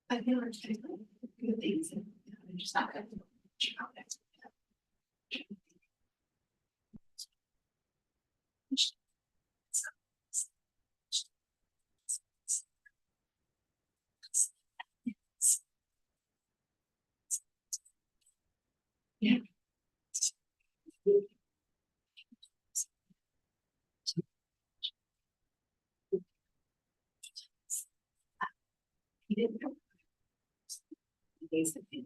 I feel like good things and I'm just not good. Yeah. He didn't know. Basically.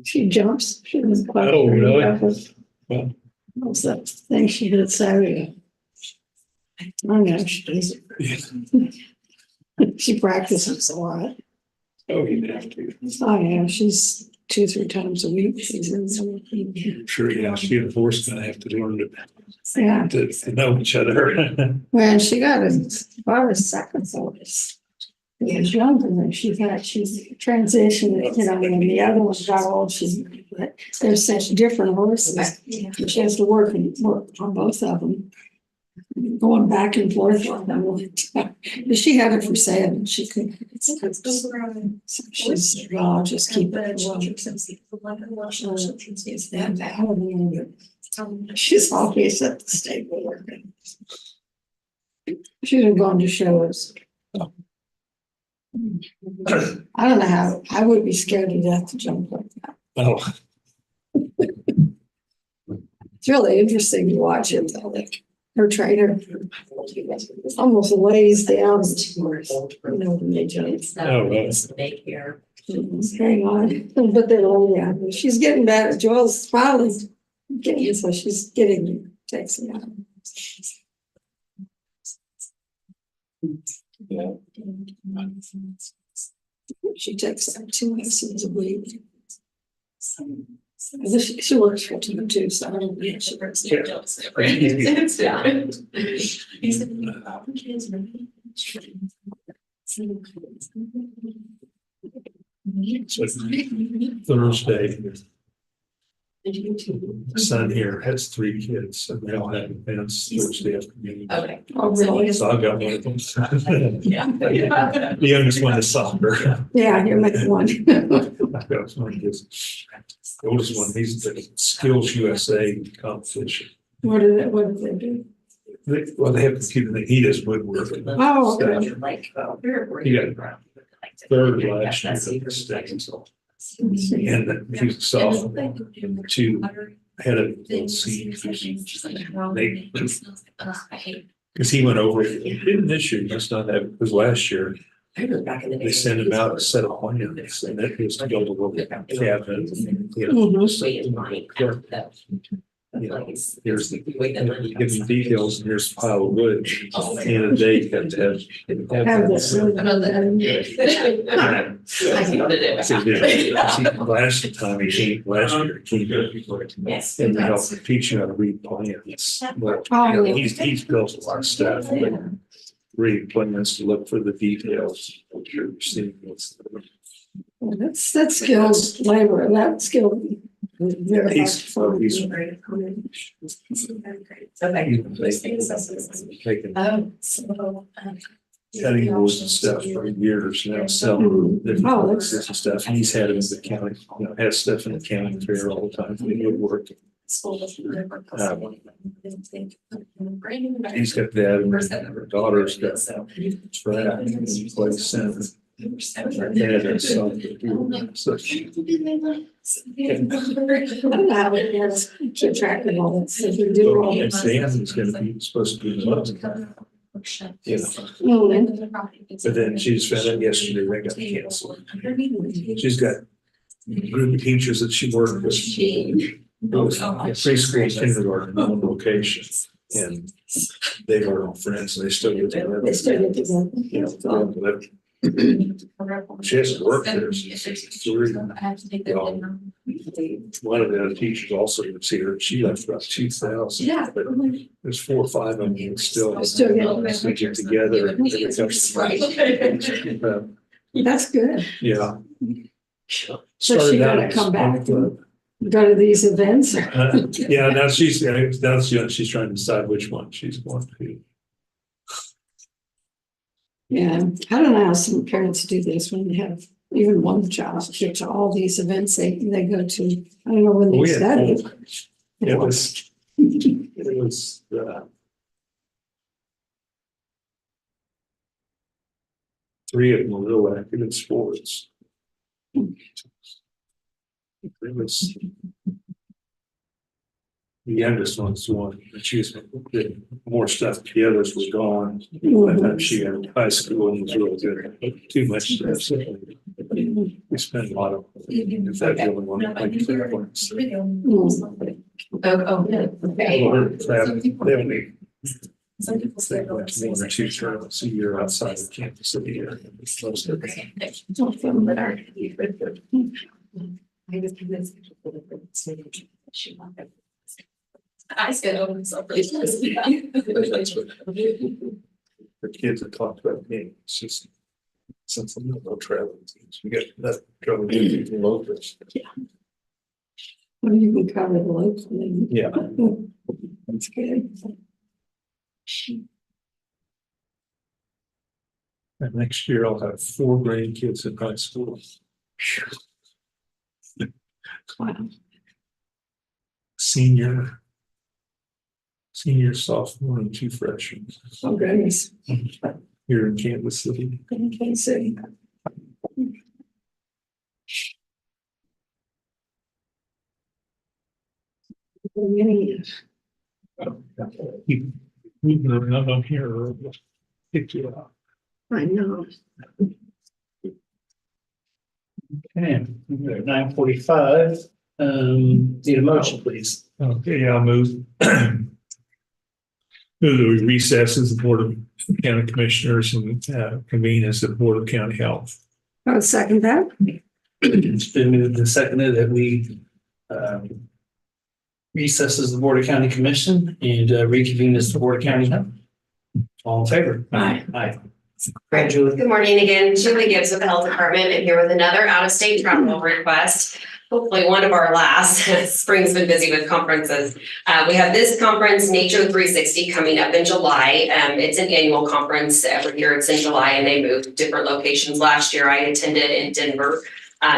She jumps. She was quite. Oh, really? What was that thing she did Saturday? I know she does. She practices a lot. Oh, you have to. Oh, yeah, she's 2-3 times a week. She's in there. Sure, yeah, she and Forrest gonna have to learn Yeah, to know each other. when she got about a second voice. She was younger than she's transitioned, and the other one got old, but they're such different horses. She has to work on both of them. Going back and forth on them. But she had it for sale and she could. She's, well, I'll just keep it. She's always at the stable working. She's gone to shows. I don't know how, I would be scared to death to jump like that. Oh, It's really interesting to watch it though, like her trainer almost lays down, when they jump. oh, right. Daycare. Hang on, but they're lay down. She's getting better. Joel's finally getting, so she's getting, takes it out. Yeah. She takes like 2 lessons a week. She works for two too, so I don't think she works. It's down. He said, kids are Thursday, the son here has 3 kids and they all have events Thursday afternoon. Okay. Oh, really? So I've got one of them. Yeah. The youngest one is soccer. Yeah, you're making one. I've got one of his, the oldest one, he's the Skills USA competition. What did they do? Well, they have a computer that he does woodworking. Oh, okay. Like, He got third last year. And he was sophomore. Two head of BOCC. Because he went over, it. Didn't this year, just not that, because last year, they sent him out a set of plans, and that was to go to look at cabinet. You know, you know, here's the, give me details, and here's a pile of wood. And a day you have to Have this. Last time he came, last year, he Yes. and they help teach you how to read plans. But Oh, yeah. he's built a lot of stuff, but read plans to look for the details. What you're seeing. That's skilled labor, that skilled. Very hard He's- for- he's- Taking Oh, so, cutting boards and stuff for years now, selling different Oh, boxes and stuff. He's had them in the county, you know, has stuff in the county fair all the time. He would work. He's got that and her daughter's got track and he plays center. Dad has son. So she, I don't know how it is, keep track of all that stuff we do. all and this. Dan is gonna be supposed to be the most, you know. But then she just found out yesterday they got canceled. She's got a group of teachers that she worked with. It was preschool, kindergarten, in one location, and they were all friends, and they still get together. They still get together. You know, but she has to work there. She's three. One of the other teachers also lives here. She left about 2000. Yeah. But there's 4 or 5 of them that still Still they get together. And every couple of months. That's good. Yeah. So she Started out gotta as come back one and go to these events. Yeah, now she's trying to decide which one she's going to. Yeah, I don't know how some parents do this when they have even one child, get to all these events they go to. I don't know when they We had study. four. It was, 3 of them were real active in sports. It was. The youngest one's the one that she was did more stuff. The others were gone. By the time she got to high school and was really good. Too much stuff. So we spent a lot of. If that's the only one, like fair ones. Oh, good. Okay. They only. They went to 1 or 2 tournaments a year outside of Kansas City. I scheduled myself. The kids have talked about me. It's just. Since I'm not traveling teams, we got that traveling teams in locals. Well, you can cover the locally. Yeah. That's good. And next year I'll have 4 grandkids in high school. Wow. Senior, sophomore, and 2 freshmen Oh, goodness. here in Kansas City. In Kansas City. Many. Keep moving around on here, or we'll pick you up. I know. Okay, 9:45. Need a motion, please. Okay, I'll move. Move that we recess as the Board of County Commissioners and convene as the Board of County Health. I would second that. It's been moved and seconded that we recess as the Board of County Commission and reconvene as the Board of County Health. All in favor? Aye. Aye. Great. Julie. Good morning again. Julie Gibbs with the Health Department. I'm here with another out-of-state travel request. Hopefully one of our last. Spring's been busy with conferences. We have this conference, Nature 360, coming up in July. It's an annual conference. Every year it's in July and they move to different locations. Last year I attended in Denver.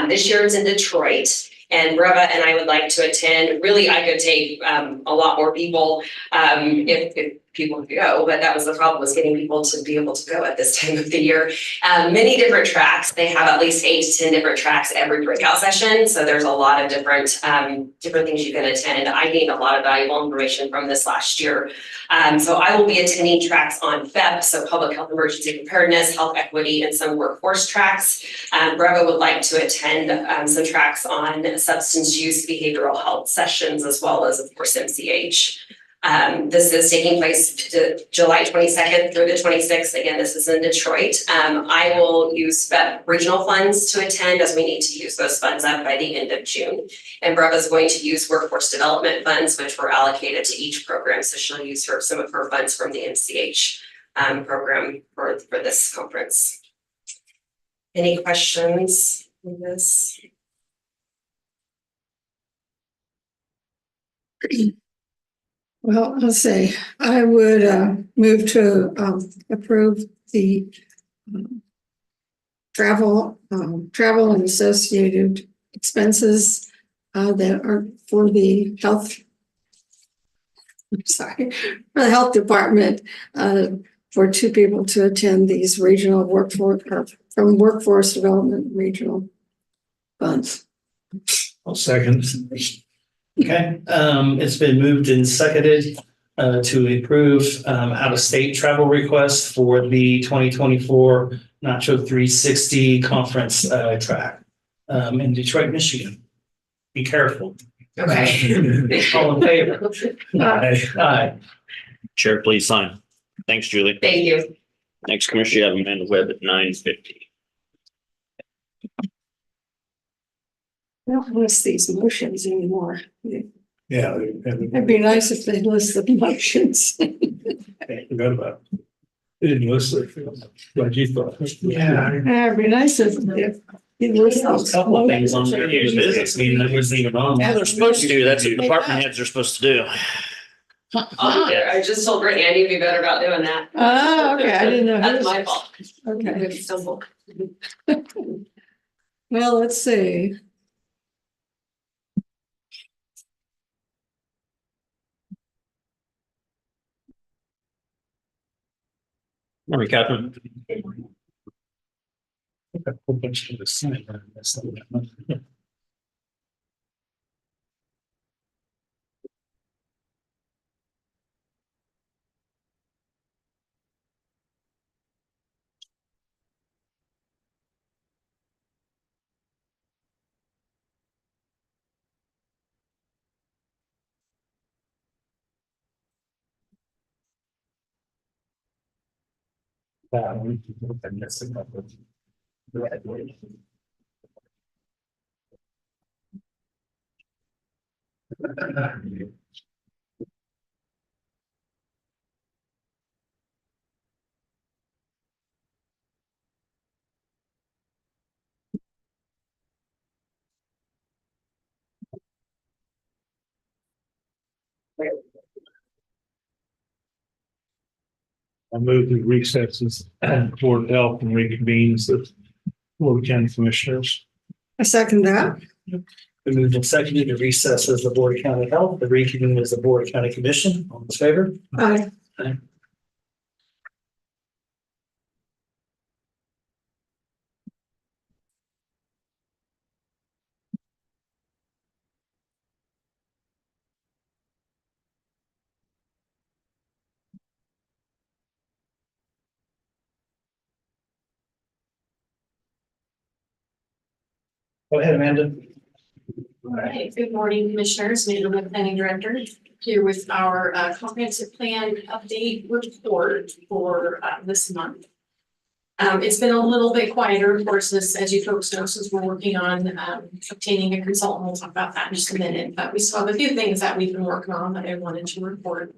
This year it's in Detroit. And Reva and I would like to attend. Really, I could take a lot more people if people to go, but that was the problem, was getting people to be able to go at this time of the year. Many different tracks. They have at least 8 to 10 different tracks every breakout session. So there's a lot of different things you can attend. I gained a lot of valuable information from this last year. So I will be attending tracks on PhEP, so public health emergency preparedness, health equity, and some workforce tracks. Bravo would like to attend some tracks on substance use, behavioral health sessions, as well as, of course, MCH. This is taking place July 22nd through the 26th. Again, this is in Detroit. I will use PhEP regional funds to attend, as we need to use those funds up by the end of June. And Bravo is going to use workforce development funds, which were allocated to each program. So she'll use some of her funds from the MCH program for this conference. Any questions on this? Well, I'll say I would move to approve the travel and associated expenses that are for the health. I'm sorry, for the health department for 2 people to attend these regional workforce from workforce development regional funds. I'll second. Okay, it's been moved and seconded to approve out-of-state travel requests for the 2024 Nacho 360 conference track in Detroit, Michigan. Be careful. Okay. All in favor? Aye. Chair, please sign. Thanks, Julie. Thank you. Next, Commissioner, you have Amanda Webb at 9:50. I don't list these motions anymore. Yeah. It'd be nice if they list the motions. I forgot about it. They didn't list it. Like you thought. Yeah. It'd be nice if you list A those couple things on motions. there. Business meeting that wasn't even on. Yeah, they're supposed to. That's what department heads are supposed to do. I just told Brittany I need to be better about doing that. Oh, okay, I didn't know. That's my fault. Okay, Stumble. well, let's see. Morning, Catherine. A whole bunch of the sign, that's not that much. I missed a couple. I move to recesses Board of Health and reconvenes the Florida County Commissioners. I second that. We moved and seconded to recess as the Board of County Health, the reconvene as the Board of County Commission. All in favor? Aye. Go ahead, Amanda. All right, good morning, Commissioners, Amanda Webb, Planning Director, here with our comprehensive plan update report for this month. It's been a little bit quieter, of course, as you folks know, since we're working on obtaining a consultant. We'll talk about that in just a minute, but we still have a few things that we've been working on that I wanted to report.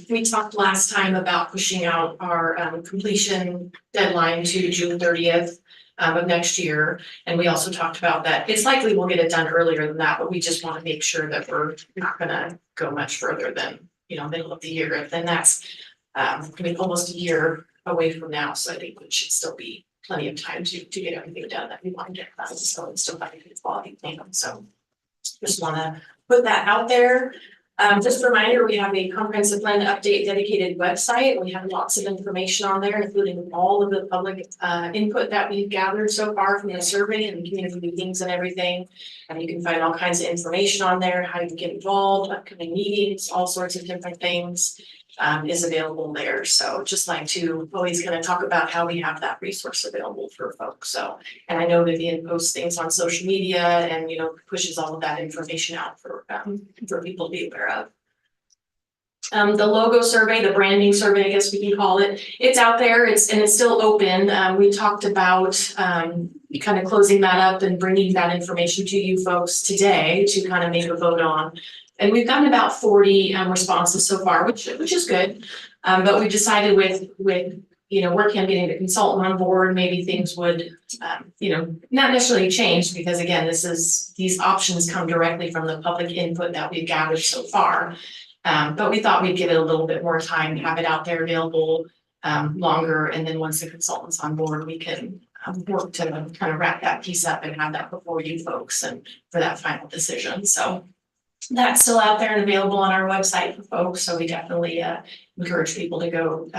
We talked last time about pushing out our completion deadline to June 30th. Of next year. And we also talked about that it's likely we'll get it done earlier than that, but we just want to make sure that we're not gonna go much further than, middle of the year. And then that's almost a year away from now. So I think it should still be plenty of time to get everything done that we want to get done. So it's still having good quality plan. So just want to put that out there. Just a reminder, we have a comprehensive plan update dedicated website. We have lots of information on there, including all of the public input that we've gathered so far from the survey and the community meetings and everything. And you can find all kinds of information on there, how you can get involved, upcoming meetings, all sorts of different things is available there. So just like to always kind of talk about how we have that resource available for folks. So, and I know Vivian posts things on social media and, you know, pushes all of that information out for people to be aware of. The logo survey, the branding survey, I guess we can call it, it's out there, it's still open. We talked about kind of closing that up and bringing that information to you folks today to kind of make a vote on. And we've gotten about 40 responses so far, which is good. But we decided with you know, working on getting the consultant on board, maybe things would you know, not necessarily change, because again, these options come directly from the public input that we've gathered so far. But we thought we'd give it a little bit more time, have it out there available longer, and then once the consultant's on board, we can work to kind of wrap that piece up and have that before you folks and for that final decision. So that's still out there and available on our website for folks. So we definitely encourage people to go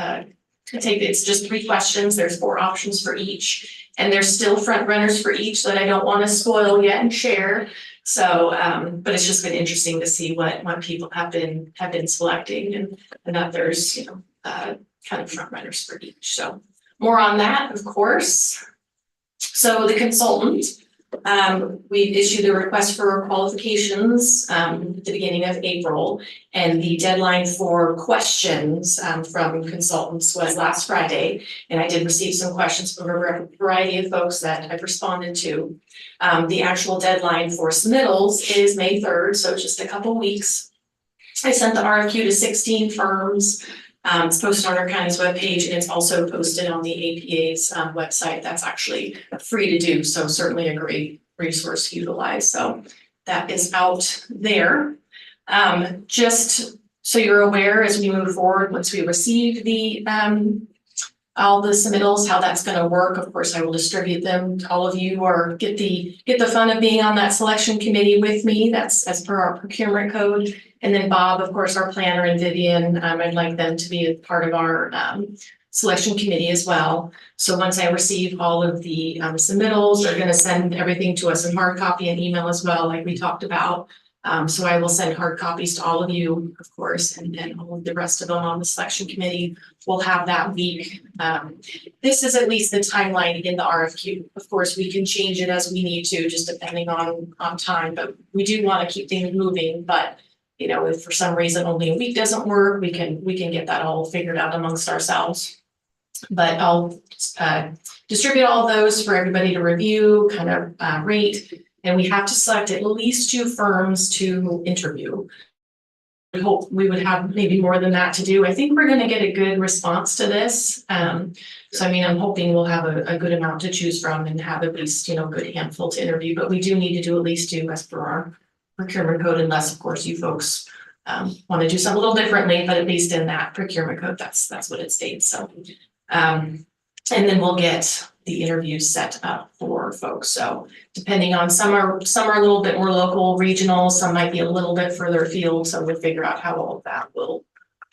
take it. It's just 3 questions. There's 4 options for each, and there's still front runners for each that I don't want to spoil yet and share. So, but it's just been interesting to see what people have been selecting, and that there's, you know, kind of front runners for each. So more on that, of course. So the consultant, we issued a request for qualifications at the beginning of April, and the deadline for questions from consultants was last Friday. And I did receive some questions from a variety of folks that I've responded to. The actual deadline for submittals is May 3rd, so just a couple weeks. I sent the RFQ to 16 firms. It's posted on our county's webpage, and it's also posted on the APA's website. That's actually free to do, so certainly a great resource to utilize. So that is out there. Just so you're aware, as we move forward, once we receive the all the submittals, how that's going to work. Of course, I will distribute them to all of you, or get the fun of being on that selection committee with me. That's as per our procurement code. And then Bob, of course, our planner, and Vivian, I'd like them to be a part of our selection committee as well. So once I receive all of the submittals, they're going to send everything to us in hard copy and email as well, like we talked about. So I will send hard copies to all of you, of course, and then all of the rest of them on the selection committee will have that week. This is at least the timeline in the RFQ. Of course, we can change it as we need to, just depending on time, but we do want to keep things moving. But you know, if for some reason only a week doesn't work, we can get that all figured out amongst ourselves. But I'll distribute all those for everybody to review, kind of rate. And we have to select at least 2 firms to interview. We hope we would have maybe more than that to do. I think we're going to get a good response to this. So I mean, I'm hoping we'll have a good amount to choose from and have at least, you know, a good handful to interview. But we do need to do at least 2 as per our procurement code, unless of course you folks want to do something a little differently, but at least in that procurement code, that's what it states. So and then we'll get the interviews set up for folks. So depending on some are a little bit more local, regional, some might be a little bit further afield. So we'll figure out how all of that will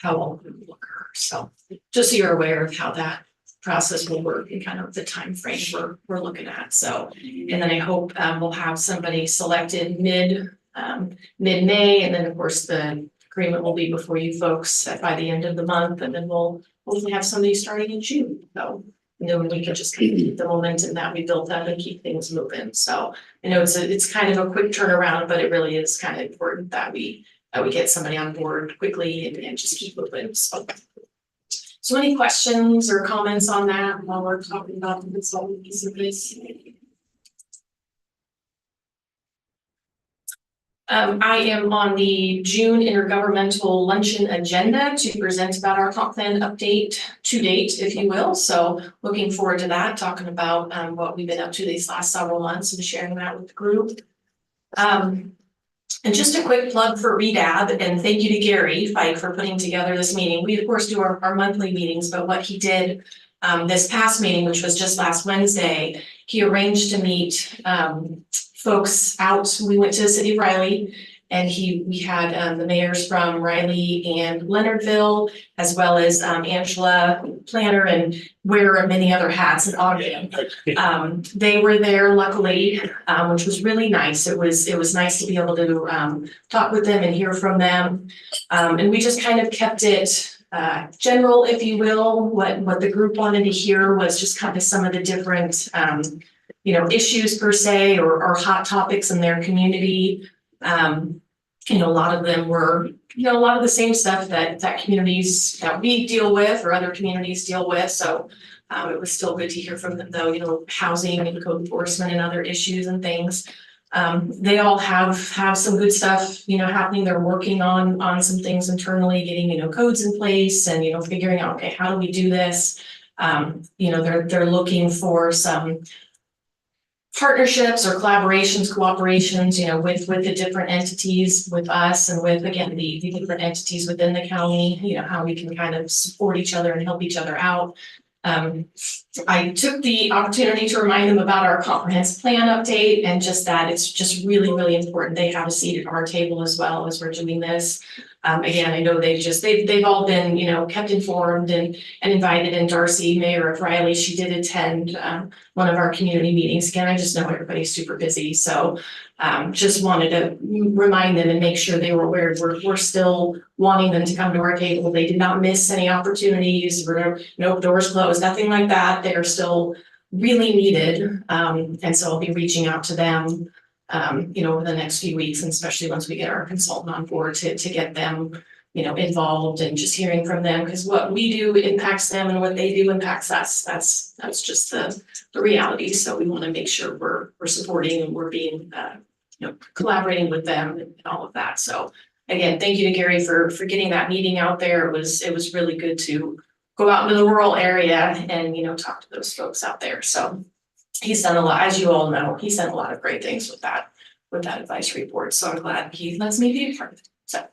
occur. So just so you're aware of how that process will work and kind of the time frame we're looking at. So and then I hope we'll have somebody selected mid-May, and then of course the agreement will be before you folks by the end of the month, and then we'll hopefully have somebody starting in June. So you know, we can just keep the momentum that we built up and keep things moving. So I know it's kind of a quick turnaround, but it really is kind of important that we get somebody on board quickly and just keep moving. So any questions or comments on that while we're talking about the consultant piece of this? I am on the June intergovernmental luncheon agenda to present about our comp plan update to date, if you will. So looking forward to that, talking about what we've been up to these last several months and sharing that with the group. And just a quick plug for REDAB, and thank you to Gary Fike for putting together this meeting. We of course do our monthly meetings, but what he did this past meeting, which was just last Wednesday, he arranged to meet folks out. We went to the city of Riley And we had the mayors from Riley and Leonardville, as well as Angela Planner and wear many other hats in Ogden. They were there luckily, which was really nice. It was nice to be able to talk with them and hear from them. And we just kind of kept it general, if you will. What the group wanted to hear was just kind of some of the different issues per se, or hot topics in their community. A lot of them were, a lot of the same stuff that communities that we deal with or other communities deal with. So it was still good to hear from them though, housing and code enforcement and other issues and things. They all have some good stuff, happening. They're working on some things internally, getting, codes in place and, figuring out, okay, how do we do this? They're looking for some partnerships or collaborations, cooperations, with the different entities, with us and with, again, the different entities within the county, how we can kind of support each other and help each other out. I took the opportunity to remind them about our comprehensive plan update and just that it's just really, really important. They have a seat at our table as well as we're doing this. Again, I know they've all been, kept informed and invited. And Darcy, Mayor of Riley, she did attend one of our community meetings. Again, I just know everybody's super busy. So just wanted to remind them and make sure they were aware we're still wanting them to come to our table. They did not miss any opportunities. No doors closed, nothing like that. They are still really needed. And so I'll be reaching out to them over the next few weeks, and especially once we get our consultant on board to get them, involved and just hearing from them, because what we do impacts them and what they do impacts us. That's just the reality. So we want to make sure we're supporting and we're being, collaborating with them and all of that. So again, thank you to Gary for getting that meeting out there. It was really good to go out into the rural area and, talk to those folks out there. So he's done a lot, as you all know, he's done a lot of great things with that advisory board. So I'm glad he lets me be a part of it. So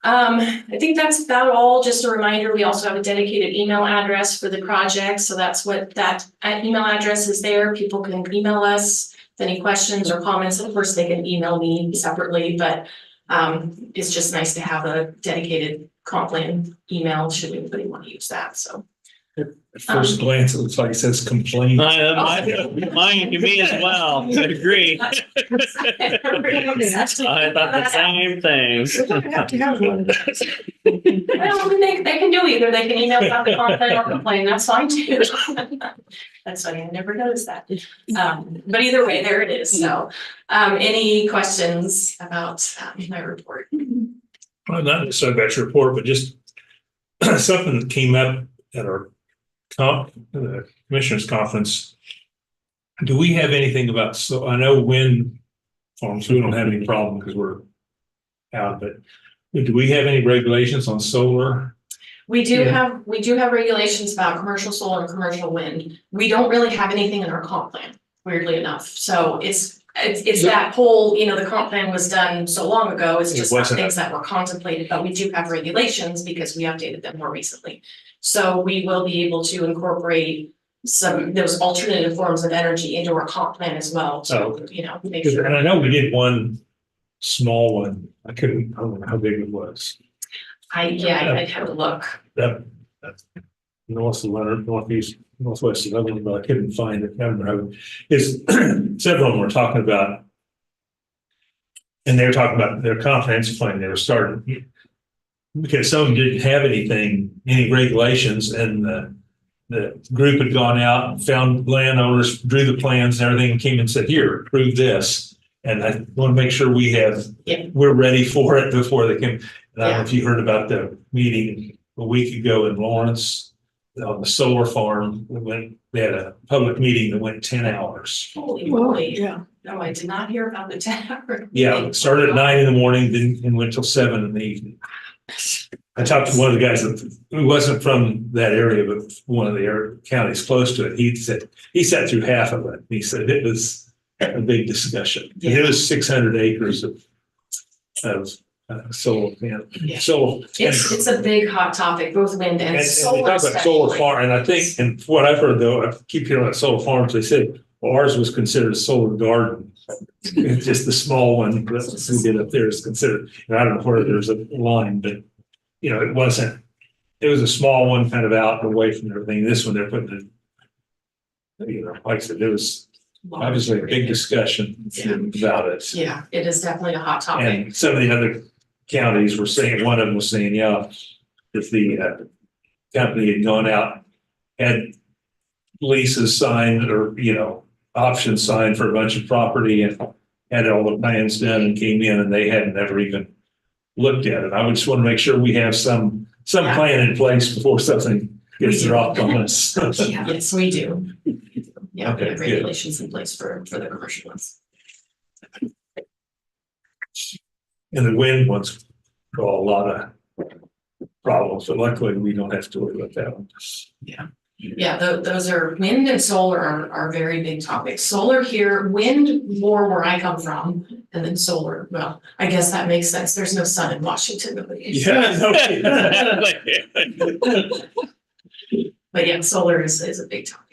I think that's about all. Just a reminder, we also have a dedicated email address for the project. So that's what that email address is there. People can email us with any questions or comments. Of course, they can email me separately, but it's just nice to have a dedicated comp plan email should anybody want to use that. So At first glance, it looks like it says complaint. Mine to me as well. I agree. I thought the same thing. We have to have one of those. well, they can do either. They can email about the complaint or complain. That's fine too. That's funny. I never noticed that. But either way, there it is. So any questions about my report? Well, not necessarily about your report, but just something that came up at our the commissioners conference. Do we have anything about, so I know wind farms, we don't have any problem because we're out, but do we have any regulations on solar? We do have regulations about commercial solar and commercial wind. We don't really have anything in our comp plan, weirdly enough. So it's that whole, the comp plan was done so long ago. It's just not things that were contemplated, but we do have regulations because we updated them more recently. So we will be able to incorporate those alternative forms of energy into our comp plan as well. To, make sure. And I know we did one small one. I don't know how big it was. I'd have to look. That northeast, northwest of Lebanon, but I couldn't find it. I don't know. It's several of them were talking about, and they were talking about their comprehensive plan. They were starting because some of them didn't have any regulations, and the group had gone out and found landowners, drew the plans and everything, and came and said, "Here, approve this." And I want to make sure we're ready for it before they can. And I don't know if you heard about the meeting a week ago in Lawrence on the solar farm. They had a public meeting that went 10 hours. Holy moly. Yeah. No, I did not hear about the 10-hour. Yeah, it started at 9 in the morning, and went till 7 in the evening. I talked to one of the guys who wasn't from that area, but one of the counties close to it. He said he sat through half of it. He said it was a big discussion. Yeah. It was 600 acres of solar. Yeah. So it's a big hot topic, both wind and solar. And they talk about solar farm, and I think, and what I've heard though, I keep hearing about solar farms. They said, well, ours was considered a solar garden. It's just the small one that we did up there is considered, and I don't know where there's a line, but you know, it wasn't, it was a small one kind of out and away from everything. This one they're putting in, you know, like I said, there was obviously a big discussion about it. Yeah, it is definitely a hot topic. And some of the other counties were saying, one of them was saying, yeah, if the company had gone out, had leases signed or, you know, options signed for a bunch of property and had all the plans done and came in and they had never even looked at it. I would just want to make sure we have some plan in place before something gets dropped on us. Yes, we do. Yeah, we Okay, have good. regulations in place for the commercial ones. And the wind ones cause a lot of problems, but luckily we don't have to worry about that one. Yeah, those are, wind and solar are very big topics. Solar here, wind more where I come from, and then solar, well, I guess that makes sense. There's no sun in Washington. But yeah, solar is a big topic.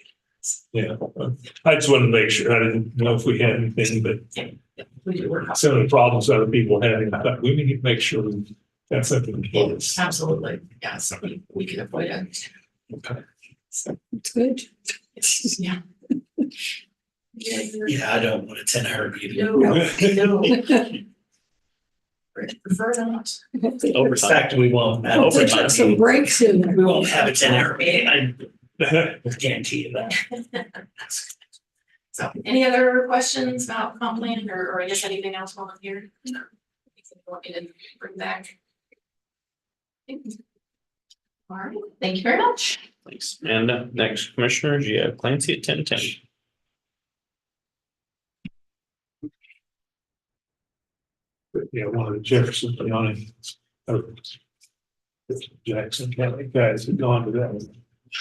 Yeah, I just wanted to make sure, I didn't know if we had anything, but We do work on. some of the problems other people having, I thought we need to make sure we got something in place. Absolutely, yeah, so we can avoid it. Okay. It's good. Yeah. Yeah, I don't want it to hurt you. No. Prefer not. In fact, we won't have They took some breaks in there. we won't have a 10-hour meeting. I guarantee you that. So, any other questions about comp plan or I guess anything else while I'm here? No. Want me to bring back? All right, thank you very much. Thanks. And next, commissioners, you have Clancy at 10:10. But, yeah, one of the Jefferson County, Jackson County guys have gone to that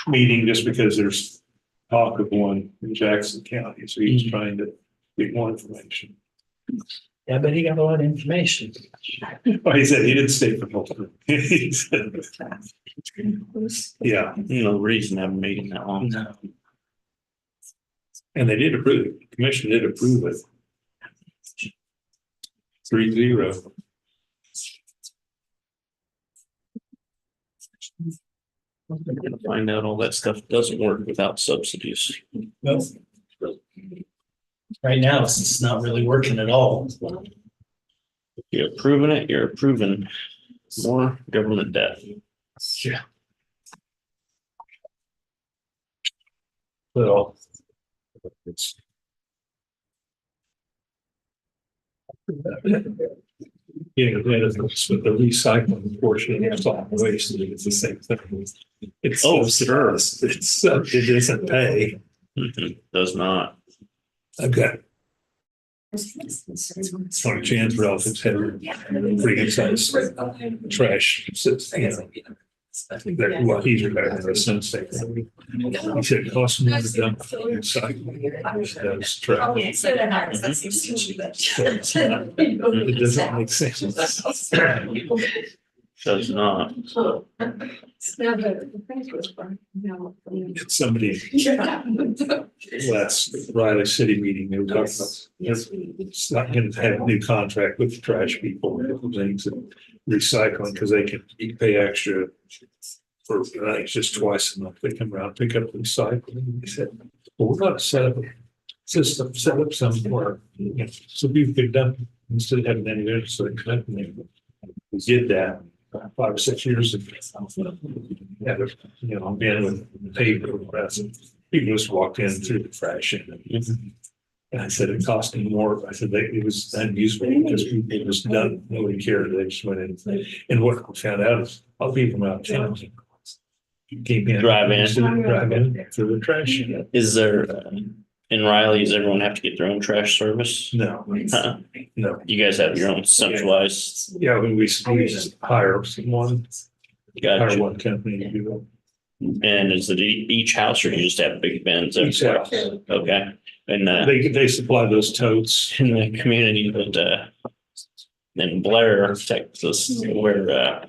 meeting just because there's talk of one in Jackson County, so he's trying to get more information. Yeah, but he got a lot of information. Well, he said he didn't stay for multiple. He said, yeah, No reason to have a meeting that long. No. and they did approve it. The commission did approve it. 3-0. We're gonna find out all that stuff doesn't work without subsidies. Well, right now, it's not really working at all. If you're approving it, you're approving more government debt. Yeah. Well, it's. Yeah, with the recycling portion of solid waste, it's the same thing. It's Sure. It's it doesn't pay. Does not. I've got one of Jan's relatives had a pretty good sized trash, you know. Well, he's retired, his son's taking. He said it costs more to dump recycling than it does trash. It doesn't make sense. Does not. It's somebody last Riley City meeting, they were talking about, it's not going to have a new contract with the trash people, and things and recycling, because they can pay extra for, I think it's just twice a month, they come around, pick up recycling. They said, well, we're going to set up a system, set up somewhere, you know, so people could dump instead of having any other, so they could. We did that 5 or 6 years ago. Yeah, you know, I'm in with paper press and people just walked in through the trash and I said it cost me more. I said it was unusable because people just done, nobody cared. They just went in. And what we found out is all the people from out of town came in. Drive in. Drive in through the trash. Is there, in Riley, does everyone have to get their own trash service? No, Huh? no. You guys have your own centralized, Yeah, when we just hire someone, hire gotcha. one company to do And is it each house or you just have big bins? it. Each house. Okay. And They supply those totes. in the community that in Blair, Texas, where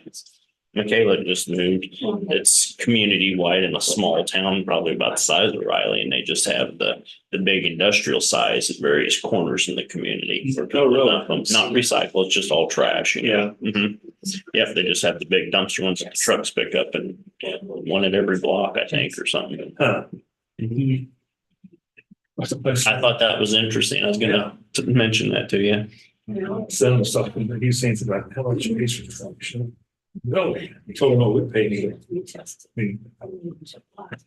Michaela just moved. It's community wide in a small town, probably about the size of Riley, and they just have the big industrial size at various corners in the community. Oh, really? Not recycle, it's just all trash, you know? Mhm. Yep, they just have the big dumpster ones that the trucks pick up and one at every block, I think, or something. Huh. I thought that was interesting. I was gonna mention that to you. Son was talking, he was saying about how much you pay for the function. No, he told him, oh, we pay me.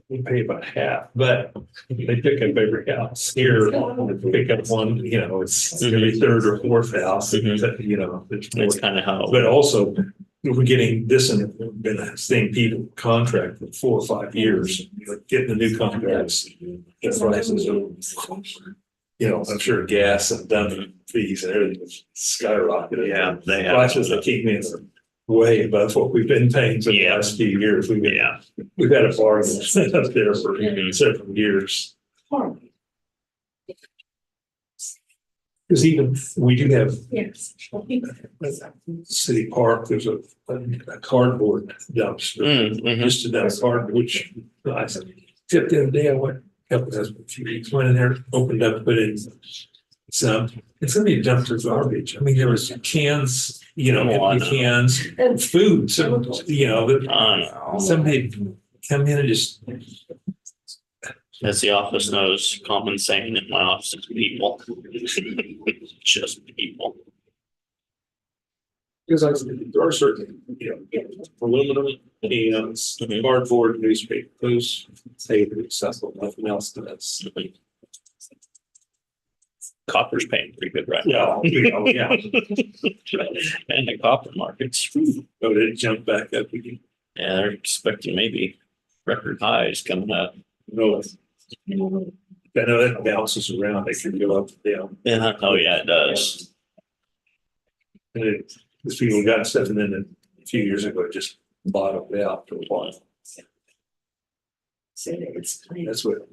We pay about half, but they pick up every house here, pick up one, you know, it's every third or fourth house, you know. That's kind of how. But also, we're getting this and been the same people contract for 4 or 5 years, getting the new contracts. The prices are, you know, I'm sure gas and dump fees and everything was skyrocketed. Yeah, they have. Prices that keep me way above what we've been paying for the Yeah. last few years. We've had a bargain up there for several years. Because even, we do have City Park, there's a cardboard dumpster, just a dump cardboard, which I said, except the other day I went, a few weeks, went in there, opened up, put in some, and somebody dumped their garbage. I mean, there was cans, you know, empty cans, and food, so, you know, somebody come in and just. As the office knows, common saying in my office is people. Just people. Because there are certain, you know, aluminum cans, cardboard, newspaper, those stay accessible, nothing else does. Copper's paying pretty good right now. Yeah. And the copper markets. Oh, did it jump back up again? Yeah, they're expecting maybe record highs coming up. No. I know that bounces around, they can go up and down. Yeah, oh yeah, it does. And these people got stuff and then a few years ago, it just bottomed out for a while. That's what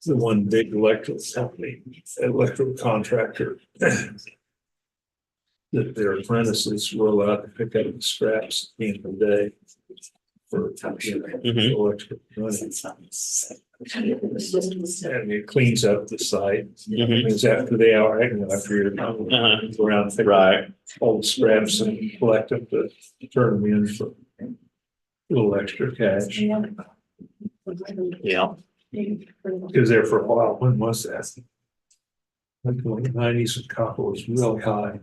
the one big electrical company, electrical contractor, that their apprentices roll out to pick up the scraps at the end of the day for, you know, electrical running. And it cleans up the site. It's after the hour, after you're done, go around and pick up all the scraps and collect them to turn them in for a little extra cash. Yeah. Because there for a while, when was that? Like the late 90s, when copper was really high.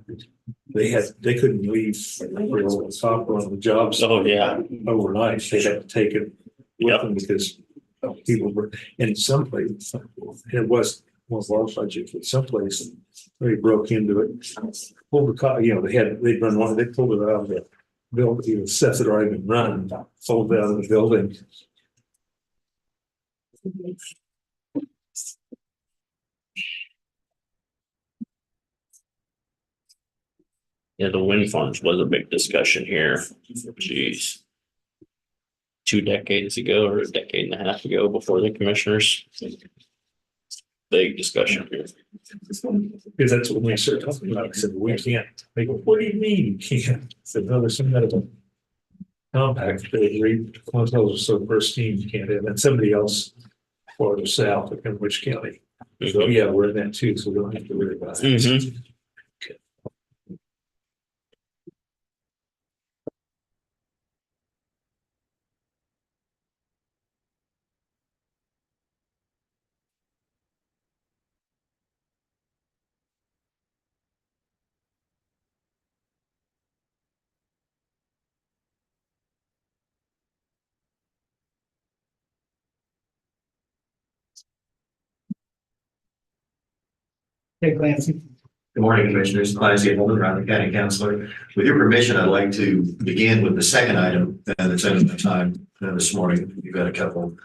They couldn't leave real copper on the jobs. Oh, yeah. Overnight, they had to take it with them because people were in some places. It was large budget, but some places they broke into it, pulled the car. You know, they'd run one. They pulled it out of the building. Even stuff that already been run, pulled it out of the building. Yeah, the wind farms was a big discussion here. Geez. 2 decades ago or a decade and a half ago before the commissioners. Big discussion here. Because that's what we started talking about. I said, we can't. They go, what do you mean you can't? I said, no, there's some kind of a compact. They read hotels are so pristine, you can't have. And somebody else farther south, in which county? So yeah, we're in that too, so we don't have to worry about it. Hey, Clancy. Good morning, Commissioners. Clancy Holman, Riley County Councilor. With your permission, I'd like to begin with the second item that's under my time this morning. You've got a couple,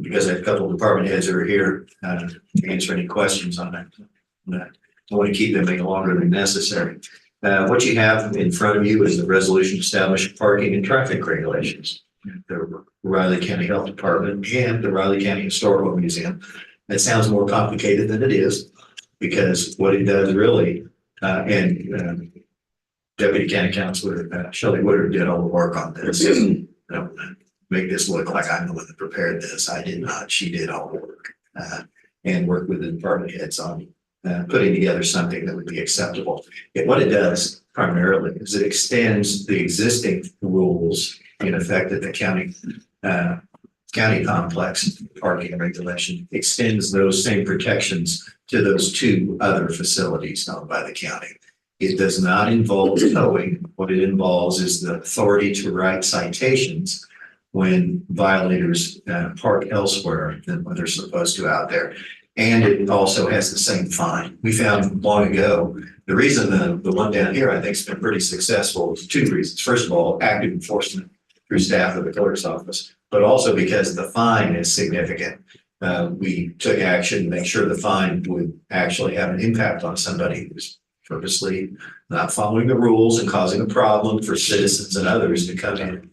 because I have a couple of department heads that are here to answer any questions on that. I want to keep them any longer than necessary. What you have in front of you is the resolution establishing parking and traffic regulations. The Riley County Health Department and the Riley County Historical Museum. That sounds more complicated than it is, because what it does really, Deputy County Counselor Shelley Woodard did all the work on this. I don't wanna make this look like I'm the one that prepared this. I did not. She did all the work. And worked with the department heads on putting together something that would be acceptable. What it does primarily is it extends the existing rules in effect at the county complex parking regulation, extends those same protections to those two other facilities owned by the county. It does not involve towing. What it involves is the authority to write citations when violators park elsewhere than when they're supposed to out there. And it also has the same fine. We found long ago, the reason the one down here I think has been pretty successful is two reasons. First of all, active enforcement through staff of the clerk's office, but also because the fine is significant. We took action to make sure the fine would actually have an impact on somebody who's purposely not following the rules and causing a problem for citizens and others to come in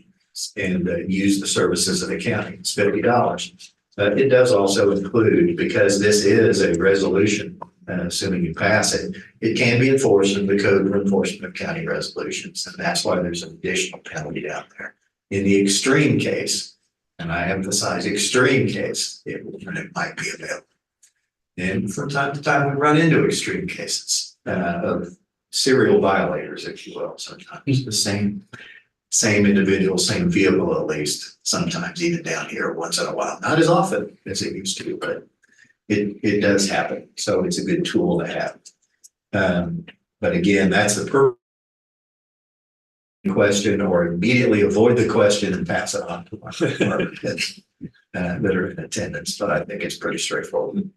and use the services of the county. It's $50. It does also include, because this is a resolution, assuming you pass it, it can be enforced in the Code of Enforcement of County Resolutions. And that's why there's an additional penalty down there. In the extreme case, and I emphasize extreme case, it might be available. And from time to time, we run into extreme cases of serial violators, if you will. Sometimes the same individual, same vehicle, at least, sometimes even down here once in a while. Not as often as it used to, but it does happen. So it's a good tool to have. But again, that's the purpose question, or immediately avoid the question and pass it on to our department heads that are in attendance. But I think it's pretty straightforward.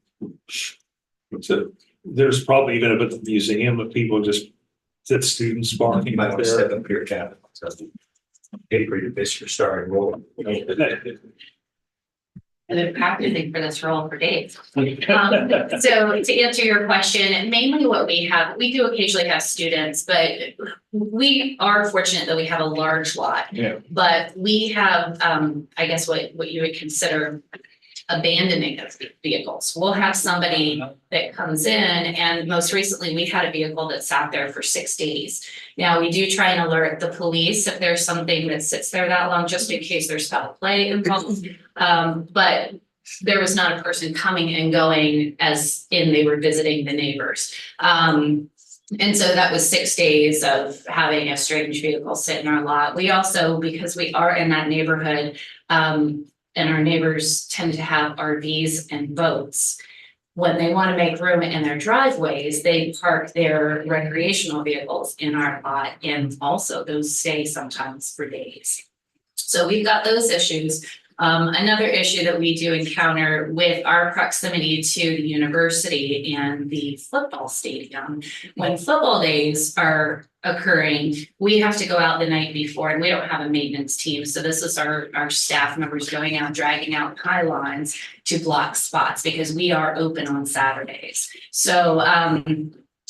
So there's probably even a bit of museum of people just that students You parking might out want to there. step up here, Captain. So, get for your visitor starting rolling. I've been practicing for this role for days. So to answer your question, mainly what we do occasionally have students, but we are fortunate that we have a large lot. Yeah. But we have, I guess what you would consider abandoning of vehicles. We'll have somebody that comes in, and most recently we had a vehicle that sat there for 6 days. Now, we do try and alert the police if there's something that sits there that long, just in case there's foul play involved. But there was not a person coming and going as in they were visiting the neighbors. And so that was 6 days of having a strange vehicle sit in our lot. We also, because we are in that neighborhood, and our neighbors tend to have RVs and boats. When they want to make room in their driveways, they park their recreational vehicles in our lot, and also those stay sometimes for days. So we've got those issues. Another issue that we do encounter with our proximity to the university and the football stadium, when football days are occurring, we have to go out the night before, and we don't have a maintenance team. So this is our staff members going out, dragging out pylons to block spots because we are open on Saturdays. So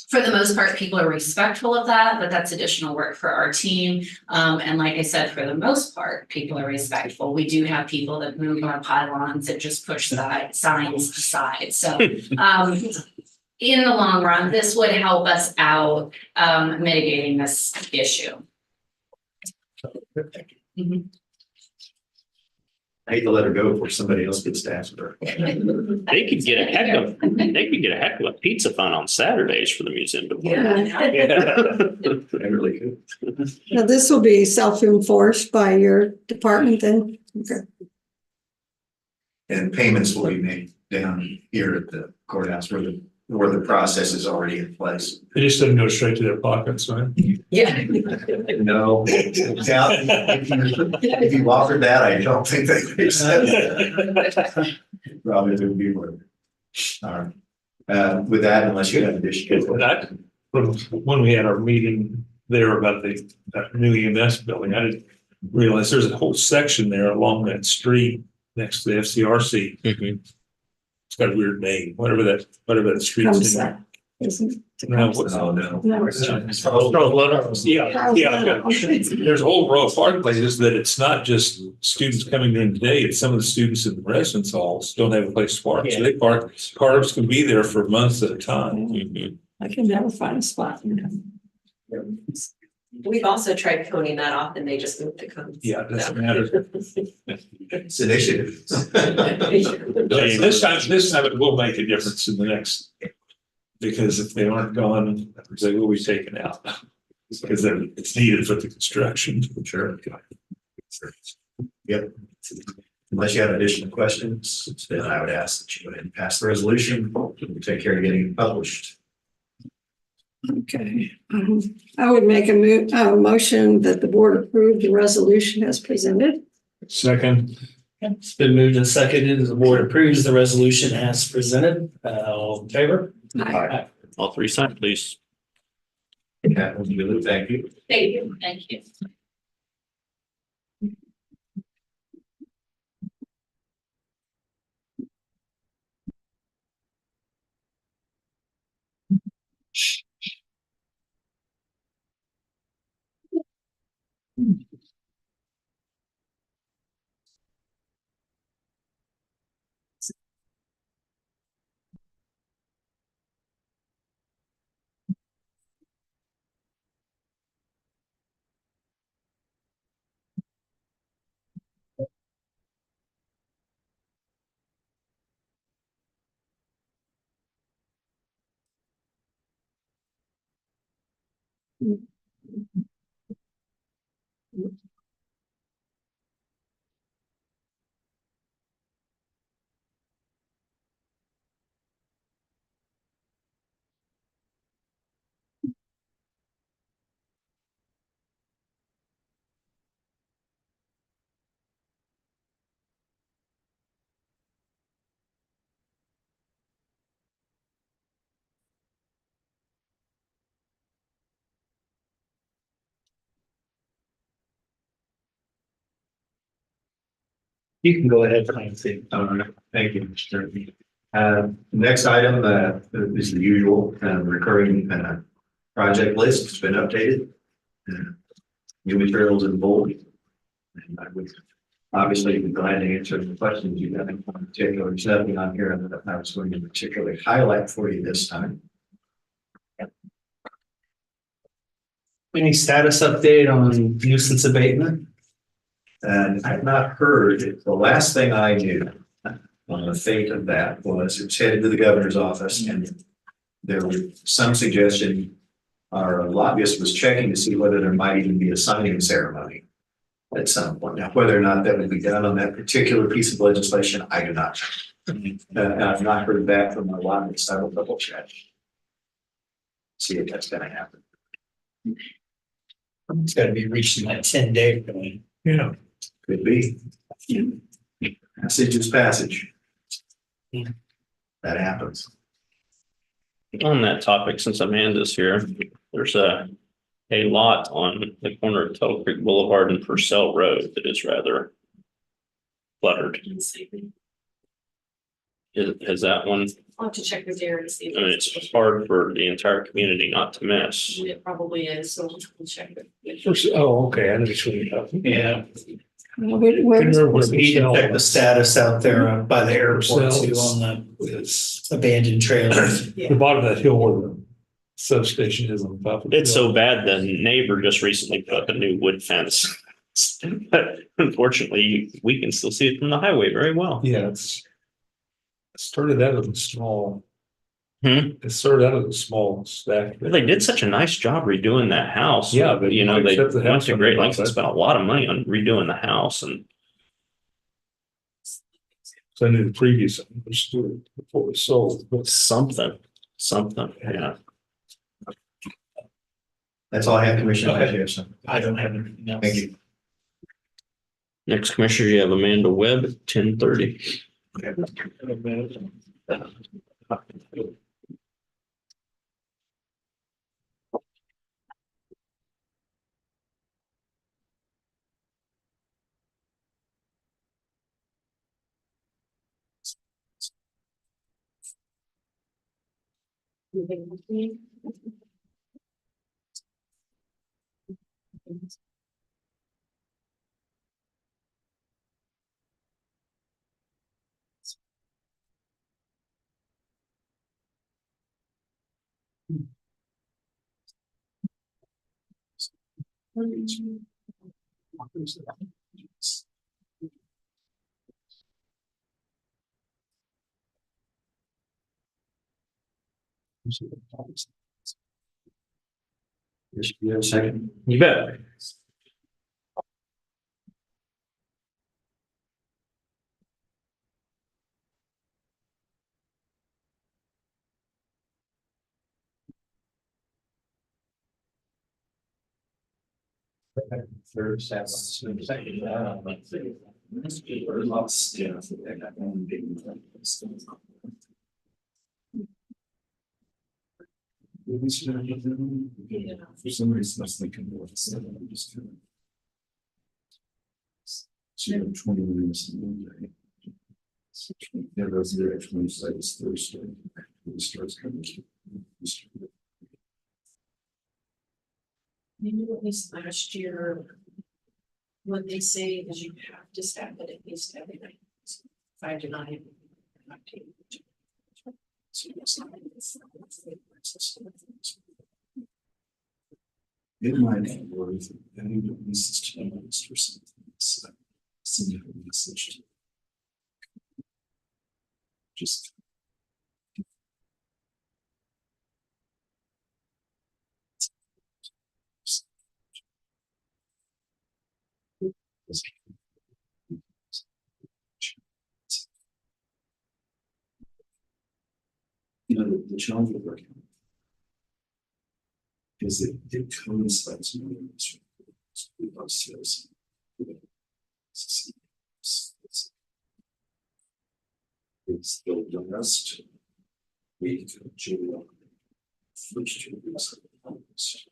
for the most part, people are respectful of that, but that's additional work for our team. And like I said, for the most part, people are respectful. We do have people that move our pylons and just push the signs aside. So in the long run, this would help us out mitigating this issue. Mhm. I hate to let her go before somebody else gets to ask her. They could get a heck of a pizza fun on Saturdays for the museum department. They really could. Now, this will be self-enforced by your department then? Okay. And payments will be made down here at the courthouse where the process is already in place. It just doesn't go straight to their pockets, right? Yeah. No, if you offered that, I don't think they would accept that. Probably would be worth it. All right. With that, unless you have additional. From when we had our meeting there about that new EMS building, I didn't realize there's a whole section there along that street next to the FCRC. Mhm. It's got a weird name, whatever that street's Comes name. that, isn't it? No, what's- Oh, no. No. Yeah. There's a whole row of parking places that it's not just students coming during the day, it's some of the students in the residence halls don't have a place to park. So they park, cars can be there for months at a time. Mhm. I can never find a spot. We've also tried coning that off and they just moved the cones. Yeah, it doesn't matter. It's initiative. This time it will make a difference in the next. Because if they aren't gone, they will be taken out. Because then it's needed for the construction. Sure. Yep. Unless you have additional questions, then I would ask that you go ahead and pass the resolution. We'll take care of getting it published. Okay, I would make a motion that the board approve the resolution as presented. Second. It's been moved and seconded. The board approves the resolution as presented. All in favor? Aye. All three sign, please. Captain Julie, thank you. Thank you. Thank you. You can go ahead, Clancy. All right, thank you, Mr. Turkey. Next item is the usual recurring project list. It's been updated. New materials in bold. And I would obviously be glad to answer the questions you have in particular. There's nothing on here that I was going to particularly highlight for you this time. Any status update on nuisance abatement? And I've not heard, the last thing I knew on the fate of that was it was headed to the governor's office and there was some suggestion our lobbyist was checking to see whether there might even be a signing ceremony at some point. Now, whether or not that would be done on that particular piece of legislation, I do not know. And I've not heard back from my lobbyist. I will double check. See if that's gonna happen. It's got to be reached in that 10-day point. Yeah. Could be. Passage is passage. That happens. On that topic, since Amanda's here, there's a lot on the corner of Tuttle Creek Boulevard and Purcell Road that is rather cluttered. Is that one, I'll have to check with Darren to see. I mean, it's hard for the entire community not to miss. It probably is, so we'll check with. Oh, okay, I know which one you're talking. Yeah. Where- We can check the status out there by the airport too on the abandoned trailers. The bottom of that hill where the substation is on top of. It's so bad, the neighbor just recently put up a new wood fence. But unfortunately, we can still see it from the highway very well. Yeah, it started out as a small. Hmm? It started out as a small stack. Well, they did such a nice job redoing that house. Yeah, but You know, they except the went house to on great the lengths and outside. spent a lot of money on redoing the house and So I knew the previous one was still before it was sold, but something, yeah. That's all I have, Commissioner. Okay. Harrison. I don't have anything else. Thank you. Next commissioner, you have Amanda Webb at 10:30. You have a second? You bet. Third, second. Lots, yeah. For some reason, I was thinking more. Just kind of. So you have 20 minutes in one day. Yeah, that's the actual site is Thursday. It starts coming. Maybe at least last year, what they say is you have to staff it at least every night, 5 to 9. It might be worth it. I need at least 10 minutes or something. So, send a message. Just. You know, the challenge with working is that it coincides with our sales. It's the last week of July. First 2 weeks of August.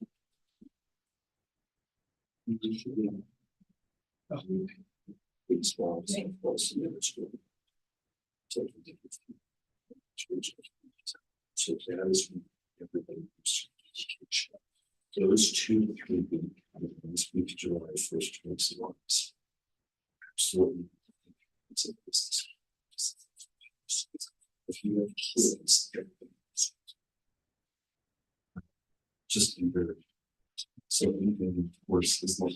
Baseball, softball, school. So that is when everybody was education. Those 2 to 3 weeks, week of July 1st, 2021. Absolutely. It's a business. If you have kids, just be very. So even of course is like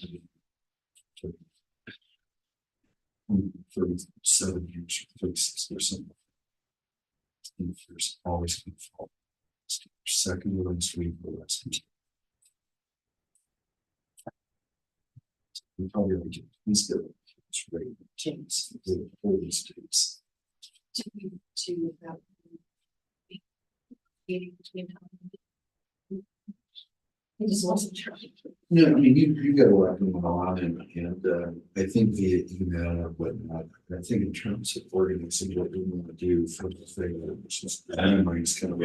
37 years, 36%. And there's always going to fall. Second or last week or last week. We probably already get these good. It's great. Teams, the holy states. To about meeting between. I just wasn't sure. Yeah, I mean, you got a lot going on and I think via email or whatnot, I think in terms of organizing what we want to do for the thing, which is my mind's kind of.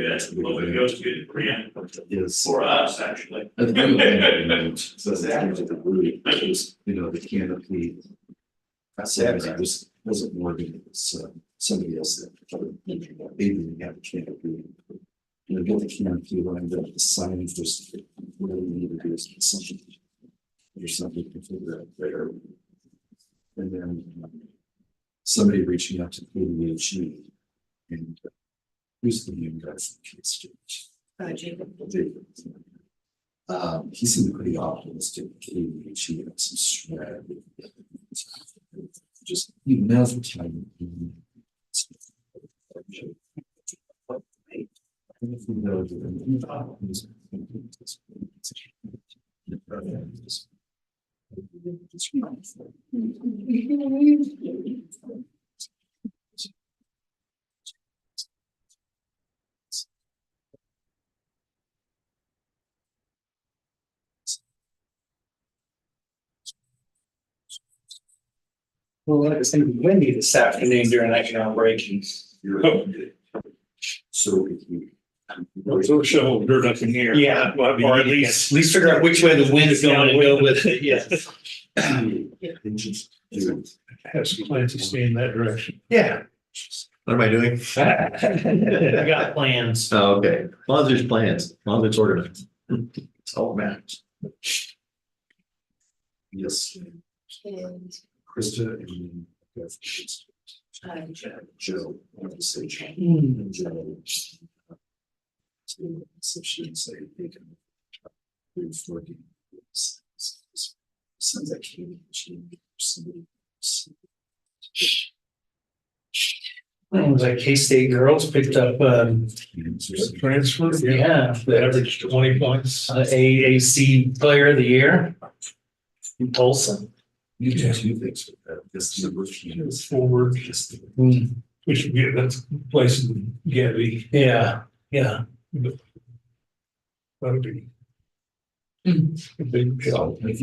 Is For us, actually. I think so in terms of the group, was, you know, the canopy. Somebody wasn't Morgan, it was somebody else that they didn't have a canopy. You know, get the canopy lined up, the signs, just what we need to do is something. There's something to figure out there. And then somebody reaching out to KDHE and who's the new guy from K-State? Jacob. He seemed pretty optimistic. KDHE had some strategy. Just even now's the time. Well, it was gonna be windy this afternoon during economic break. So if you. So shovel dirt up in here. Yeah, Well, or at least figure out which way the wind's going and go with it, yeah. Have some plans to stay in that direction. Yeah. What am I doing? I got plans. Oh, okay. As long as there's plans, as long as it's organized. It's all that matters. Yes. Krista and Joe. I want to say Joe. And Joe. So she didn't say they can. We're working. It was like K-State girls picked up, Transfer, yeah, the average 20 points. AAC Player of the Year in Tulsa. This is forward, Hmm. which, yeah, that's place in Gabby. Yeah, yeah. That'd be a big help. There's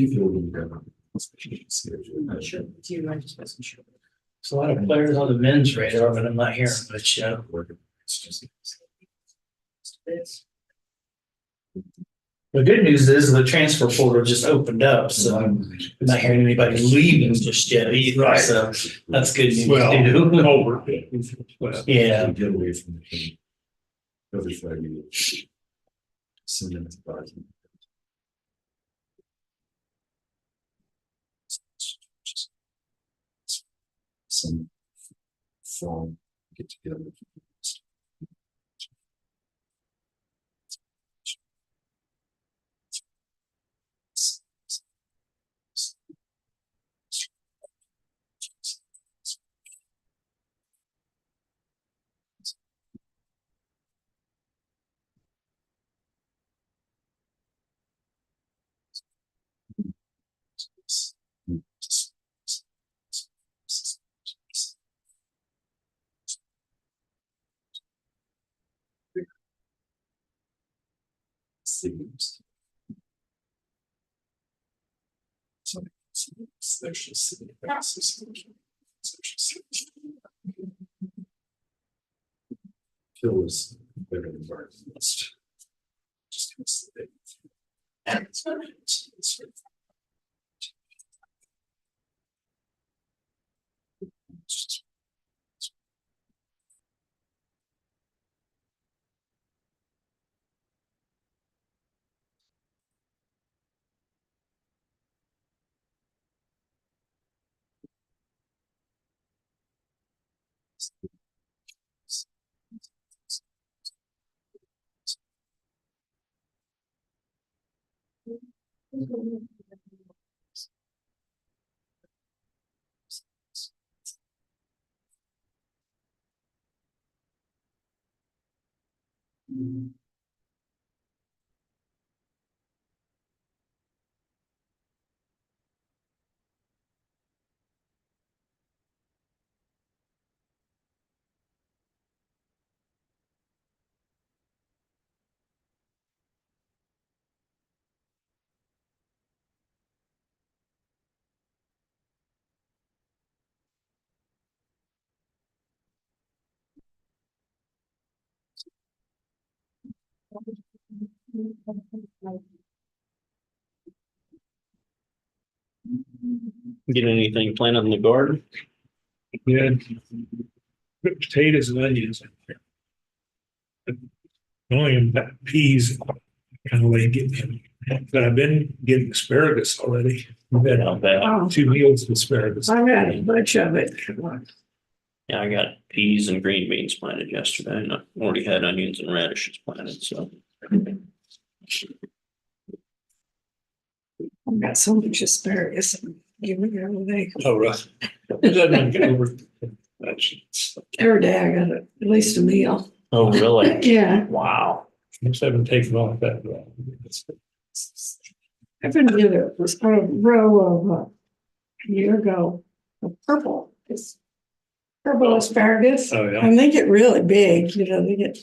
a lot of players on the men's radar, but I'm not hearing much yet. The good news is the transfer portal just opened up, so I'm not hearing anybody leaving just yet either, Right. so that's good news Well, too. over. Well, Yeah, Get away from the thing. Every Friday. Send them to body. Some form get together. Seems. So, there's just feels better than environmentalist. Just gonna say. And it's Get anything planted in the garden? Yeah. Potatoes and onions. Only about peas, kind of late getting, but I've been getting asparagus already. We've had Not bad. Oh, 2 meals of asparagus. I've had a bunch of it. Yeah, I got peas and green beans planted yesterday, and I already had onions and radishes planted, so. I've got so much asparagus. Give me every day. Oh, right. It doesn't get over. Every day I got at least a meal. Oh, really? Yeah, Wow. Must haven't taken off that long. I've been given a row of, a year ago, of purple. It's purple asparagus. Oh, yeah. And they get really big, they get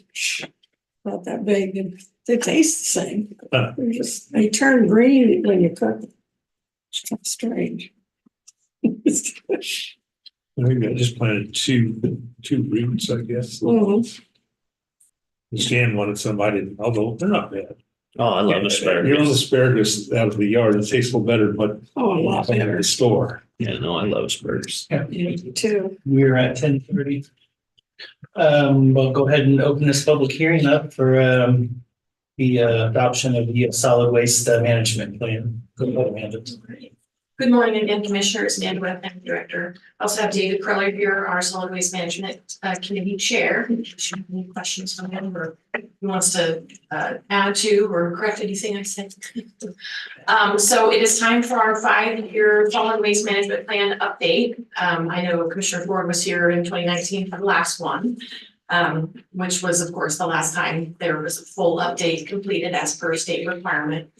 about that big and they taste the same. Huh. They turn green when you cook them. It's kind of strange. I think I just planted two roots, I guess. Mhm. Stan wanted somebody, although they're not bad. Oh, I love Your own asparagus. asparagus out of the yard, it tastes a little better than what Oh, a lot in better. the store. Yeah, no, I love asparagus. Yeah, me too. we're at 10:30. We'll go ahead and open this public hearing up for the adoption of the solid waste management plan. Go ahead, Amanda. Good morning again, Commissioners, Amanda Webb, Planning Director. I also have David Crowley here, our Solid Waste Management Committee Chair. If you have any questions from him or he wants to add to or correct anything I said. So it is time for our 5-year Solid Waste Management Plan update. I know Commissioner Ford was here in 2019 for the last one, which was, of course, the last time there was a full update completed as per state requirement.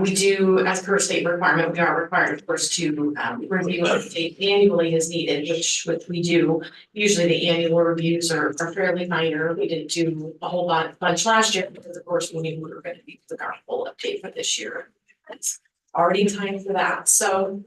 We do, as per state requirement, we are required, of course, to review update annually as needed, which we do. Usually the annual reviews are fairly minor. We didn't do a whole bunch last year because, of course, we knew we were going to be with our full update for this year. It's already time for that. So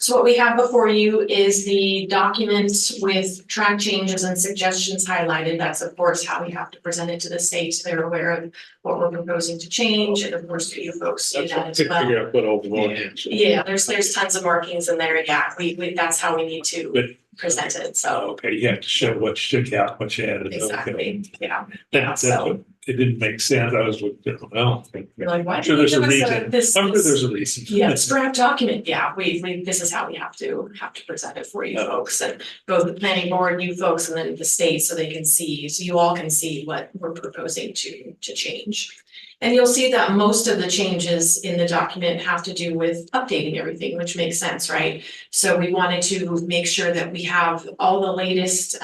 what we have before you is the document with track changes and suggestions highlighted. That's, of course, how we have to present it to the state. So they're aware of what we're proposing to change, and of course, for you folks see that as well. What all the markings. Yeah, there's tons of markings in there. Yeah, we that's how we need to present it. So Okay, you have to show what you took out, what you added. Okay. exactly, yeah. That's what, it didn't make sense. I was with, well, You're like, why I'm sure did there's you a give us reason. this? I'm sure there's a reason. Yeah, it's draft document. Yeah, we this is how we have to present it for you folks, and both the planning board, you folks, and then the state, so they can see, so you all can see what we're proposing to change. And you'll see that most of the changes in the document have to do with updating everything, which makes sense, right? So we wanted to make sure that we have all the latest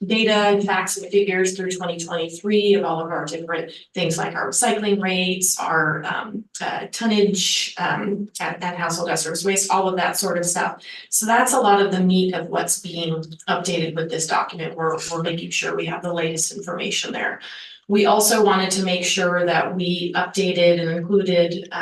data and facts and figures through 2023 of all of our different things like our recycling rates, our tonnage at household hazardous waste, all of that sort of stuff. So that's a lot of the meat of what's being updated with this document. We're making sure we have the latest information there. We also wanted to make sure that we updated and included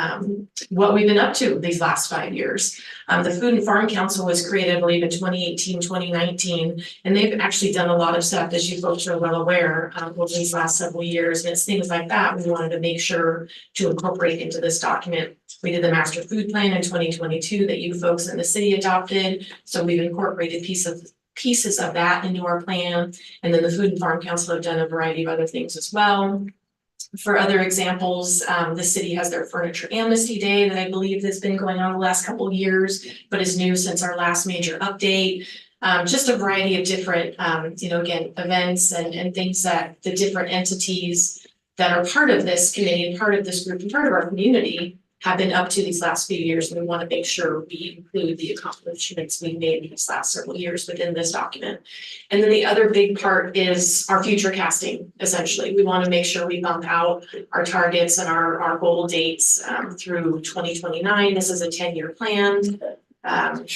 what we've been up to these last 5 years. The Food and Farm Council was created, I believe, in 2018, 2019, and they've actually done a lot of stuff, as you folks are well aware, over these last several years. And it's things like that we wanted to make sure to incorporate into this document. We did the Master Food Plan in 2022 that you folks in the city adopted. So we've incorporated pieces of that into our plan. And then the Food and Farm Council have done a variety of other things as well. For other examples, the city has their Furniture Amnesty Day that I believe has been going on the last couple of years, but is new since our last major update. Just a variety of different, again, events and things that the different entities that are part of this committee and part of this group and part of our community have been up to these last few years, and we want to make sure we include the accomplishments we made these last several years within this document. And then the other big part is our future casting, essentially. We want to make sure we bump out our targets and our goal dates through 2029. This is a 10-year plan. We want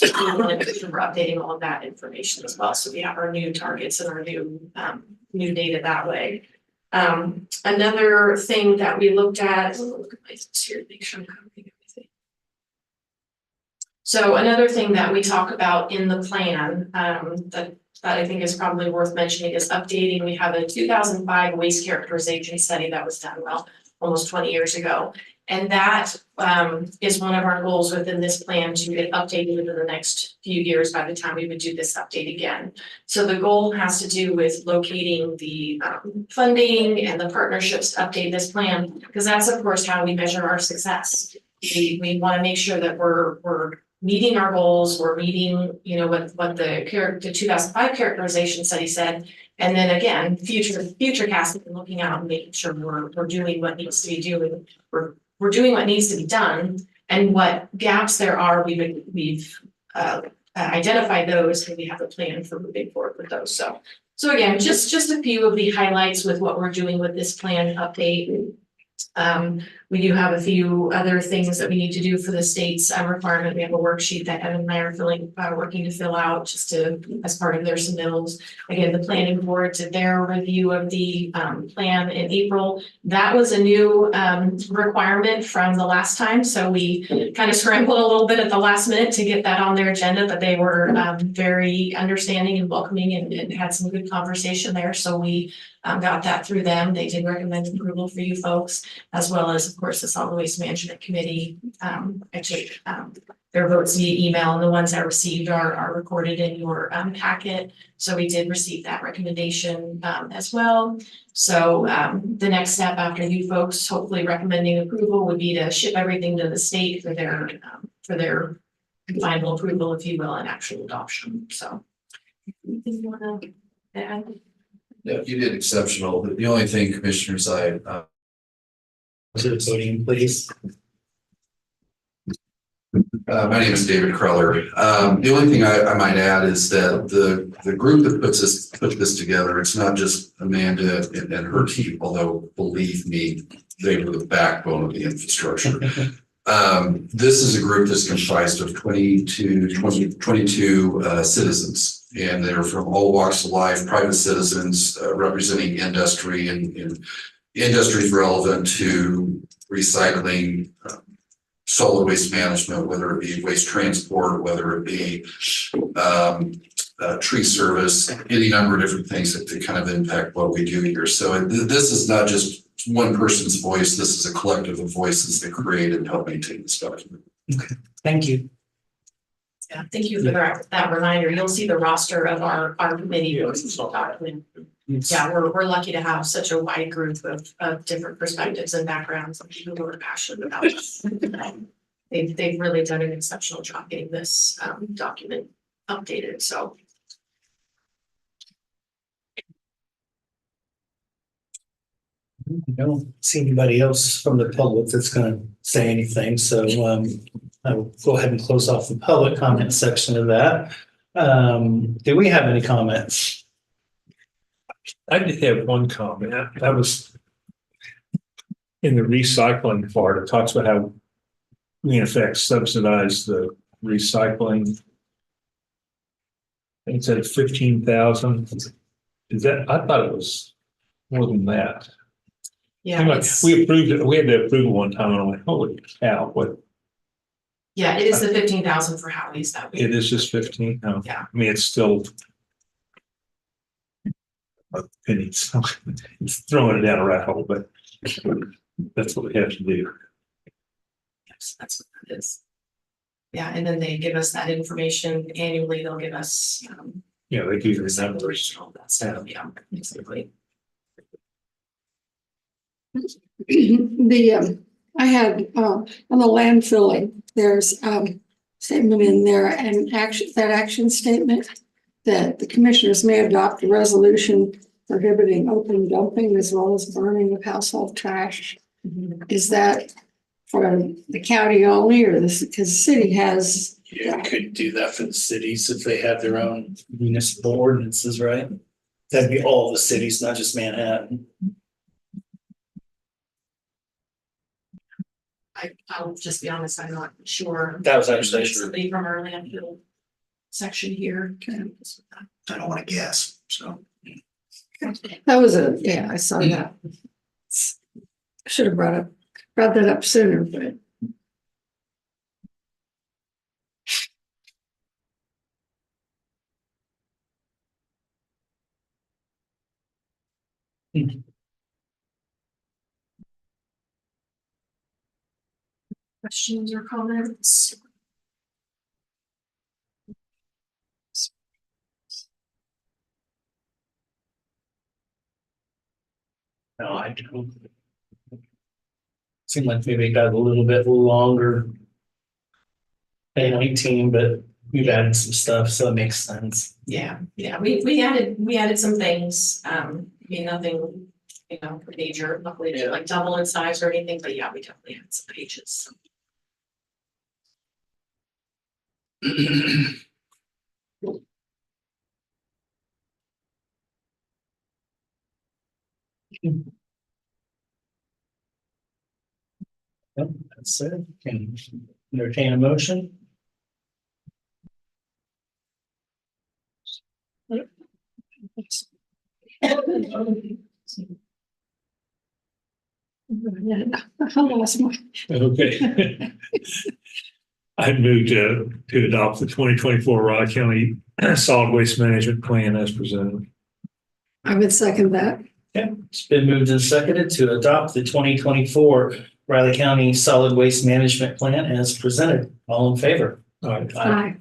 to make sure we're updating all of that information as well. So we have our new targets and our new data that way. Another thing that we looked at, look at my notes here to make sure I'm covering everything. So another thing that we talk about in the plan, that I think is probably worth mentioning is updating. We have a 2005 waste characterization study that was done, almost 20 years ago. And that is one of our goals within this plan to get updated within the next few years by the time we would do this update again. So the goal has to do with locating the funding and the partnerships to update this plan, because that's, of course, how we measure our success. We want to make sure that we're meeting our goals, we're meeting, what the 2005 characterization study said. And then again, future casting and looking out and making sure we're doing what needs to be doing. We're doing what needs to be done, and what gaps there are, we've identified those, and we have a plan for moving forward with those. So again, just a few of the highlights with what we're doing with this plan update. We do have a few other things that we need to do for the state's requirement. We have a worksheet that Evan and I are working to fill out just as part of their submittals. Again, the planning board did their review of the plan in April. That was a new requirement from the last time. So we kind of scrambled a little bit at the last minute to get that on their agenda, but they were very understanding and welcoming and had some good conversation there. So we got that through them. They did recommend approval for you folks, as well as, of course, the Solid Waste Management Committee. I take their votes via email, and the ones I received are recorded in your packet. So we did receive that recommendation as well. So the next step after you folks hopefully recommending approval would be to ship everything to the state for for their final approval, if you will, and actual adoption, so. Anything you wanna add? Yeah, you did exceptional. The only thing, commissioners, To the podium, please. my name is David Cruller. The only thing I might add is that the group that put this together, it's not just Amanda and her team, although believe me, they were the backbone of the infrastructure. This is a group that's comprised of 22 citizens, and they're from all walks of life, private citizens representing industry and industries relevant to recycling, solid waste management, whether it be waste transport, whether it be tree service, any number of different things that kind of impact what we do here. So this is not just one person's voice. This is a collective of voices that create and help maintain this document. Okay, thank you. Yeah, thank you for that reminder. You'll see the roster of our committee document. Yeah, we're lucky to have such a wide group of different perspectives and backgrounds and people who are passionate about this. They've really done an exceptional job getting this document updated, so. I don't see anybody else from the public that's gonna say anything, so I will go ahead and close off the public comment section of that. Do we have any comments? I did have one comment. That was in the recycling part. It talks about how we in effect subsidize the recycling. I think it said 15,000. Is that, I thought it was more than that. Yeah, We approved it. We had to approve it one time and I went, holy cow, what? yeah, it is the 15,000 for Howie's that we. It is just 15. No, Yeah. I mean, it's still pennies. It's throwing it down a rat hole, but that's what we have to do. Yes, that's what it is. Yeah, and then they give us that information annually. They'll give us Yeah, they give you the numbers. numbers and all that stuff. Yeah, exactly. I had, on the landfilling, there's, statement in there and action statement that the commissioners may adopt a resolution prohibiting open dumping as well as burning of household trash. Is that for the county only, or this, because the city has? Yeah, we could do that for the cities if they have their own municipal ordinances, right? That'd be all the cities, not just Manhattan. I'll just be honest, I'm not sure. That was actually Somebody from our landfill section here. I don't want to guess, so. That was yeah, I saw that. Should have brought that up sooner, but. Questions or comments? No, I don't. Seemed like maybe it got a little bit longer. Than 19, but we've added some stuff, so it makes sense. Yeah, we added some things, I mean, nothing, major, luckily, like double in size or anything, but yeah, we definitely had some pages. Yep, that's it. Can entertain a motion? I lost my. Okay. I'd move to adopt the 2024 Raleigh County Solid Waste Management Plan as presented. I would second that. Okay, it's been moved and seconded to adopt the 2024 Riley County Solid Waste Management Plan as presented. All in favor? Aye.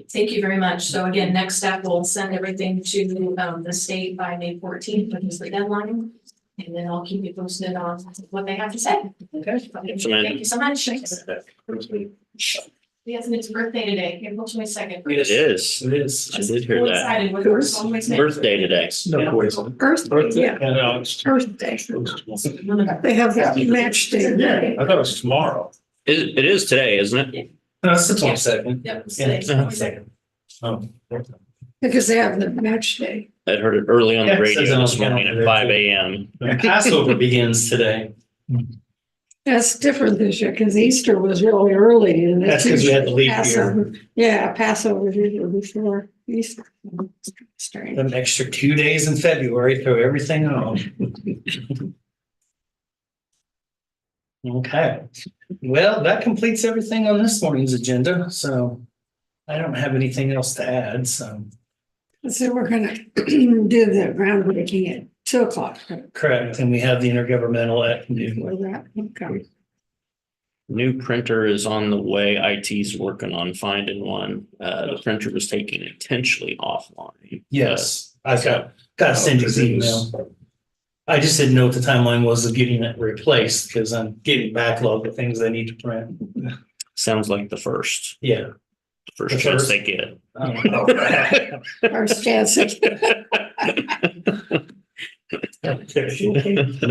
Thank you very much. So again, next step, we'll send everything to the state by May 14th, which is the deadline. And then I'll keep you posted on what they have to say. Okay. Thank you so much. He has his birthday today, April 22nd. It is. It is. I did hear that. Coincided with our someone's Birthday today. Earth, yeah, No, it's Earth Day. They have that match day. I thought it was tomorrow. It is today, isn't it? No, it's the 22nd. Yep, it's Yeah, today. 22nd. Oh. Because they have the match day. I heard it early on Yeah, the it says radio it on this the morning calendar at there, 5 too. a.m. And Passover begins today. That's different this year because Easter was really early and That's it's 'cause we had the leap year. Passover. Yeah, Passover usually before Easter. Strange. An extra 2 days in February, throw everything off. Okay, well, that completes everything on this morning's agenda, so I don't have anything else to add, so. So we're gonna do the groundbreaking at 2:00. Correct, and we have the intergovernmental at noon. For that, okay. New printer is on the way. IT's working on finding one. The printer was taken intentionally offline. Yes, I got Cindy's email. I just didn't know what the timeline was of getting it replaced, because I'm getting backlog of things I need to print. Sounds like the first Yeah. The chance first? they get. First chance. We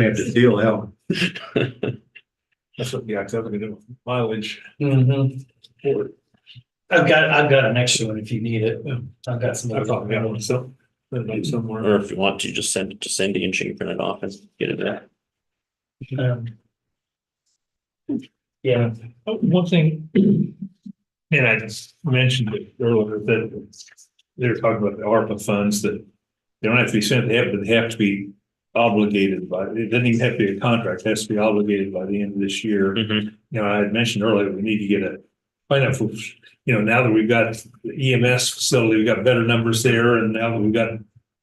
have to deal out. That's what the activity to do with mileage. Mhm. I've got an extra one if you need it. I've got some. I thought we had one, so. Somewhere. Or if you want to, just send it to Cindy and she can print it off and get it back. Yeah, One thing, and I just mentioned it earlier, that they were talking about the ARPA funds that they don't have to be sent, but they have to be obligated by, it doesn't even have to be a contract, it has to be obligated by the end of this year. Mhm. You know, I had mentioned earlier, we need to get find out if, now that we've got the EMS facility, we've got better numbers there, and now that we've got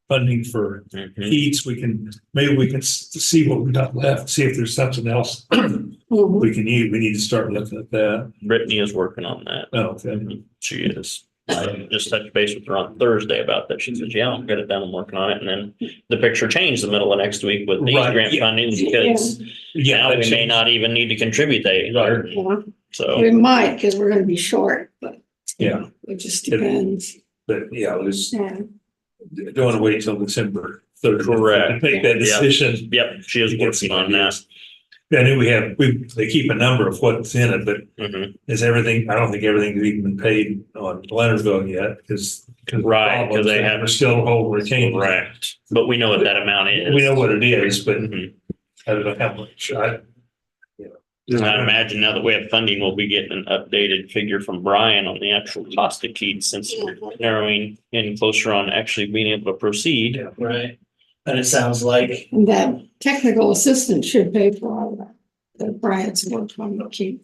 funding for Mhm. heats, maybe we can see what we've got left, see if there's something else we can use. We need to start looking at that. Brittany is working on that. Oh, okay. She is. I just touched base with her on Thursday about that. She said, yeah, I'll get it done. I'm working on it. And then the picture changed the middle of next week with these Right, grant yeah. funding because now we may not even need to contribute that. either. Yeah, So, we might, because we're gonna be short, but. Yeah. It just depends. But yeah, it was, Yeah. don't want to wait till December 3rd. Correct. To make that Yeah. decision. yep, she is working on that. I knew they keep a number of what's in it, but Mhm. is everything, I don't think everything's even been paid on Leonardville yet, because. Right, 'cause they have- We're still hold retained. Correct. But we know what that amount is. We know what it is, but Mhm. I don't know how much. And I imagine now that we have funding, we'll be getting an updated figure from Brian on the actual cost of Keats since we're narrowing in closer on actually being able to proceed. Yeah. right. And it sounds like, And that technical assistant should pay for all that. That Brian's worked on the keep.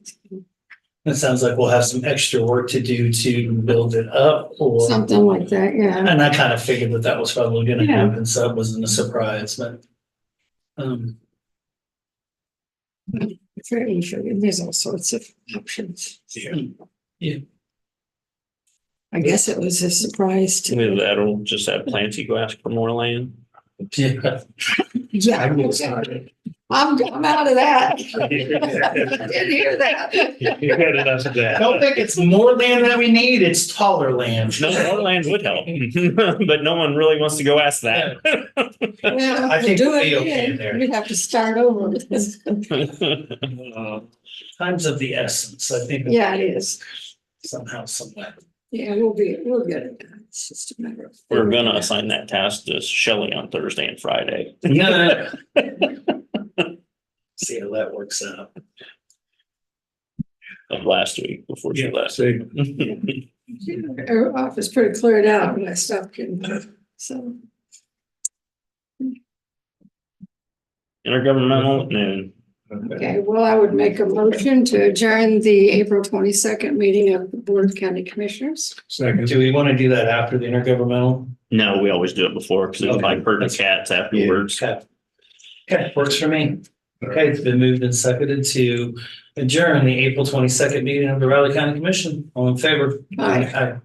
we'll have some extra work to do to build it up, or. Something like that, yeah. And I kind of figured that was probably gonna Yeah. happen, so it wasn't a surprise, but. Fairly sure, there's all sorts of options. Yeah. I guess it was a surprise to. With that'll just have Clancy go ask for more land. Yeah. Yeah, I'm out of that. Didn't hear that. You had enough of I that. don't think it's more land that we need, it's taller land. No, more land would help, but no one really wants to go ask that. Well, I think do we'll it be okay again. there. We'd have to start over. Time's of the essence, I think. Yeah, it is. Somehow, somewhere. Yeah, we'll get it done. It's just a matter of. We're gonna assign that task to Shelley on Thursday and Friday. Yeah. See how that works out. Of last week before she left. See, Our office pretty cleared out when I stopped getting, so. Intergovernmental at noon. Okay, well, I would make a motion to adjourn the April 22nd meeting of the Board of County Commissioners. second. Do we want to do that after the intergovernmental? No, we always do it before because it's like herding cats afterwards. Okay. Okay, works for me. Okay, it's been moved and seconded to adjourn the April 22nd meeting of the Riley County Commission. All in favor? Aye. Aye.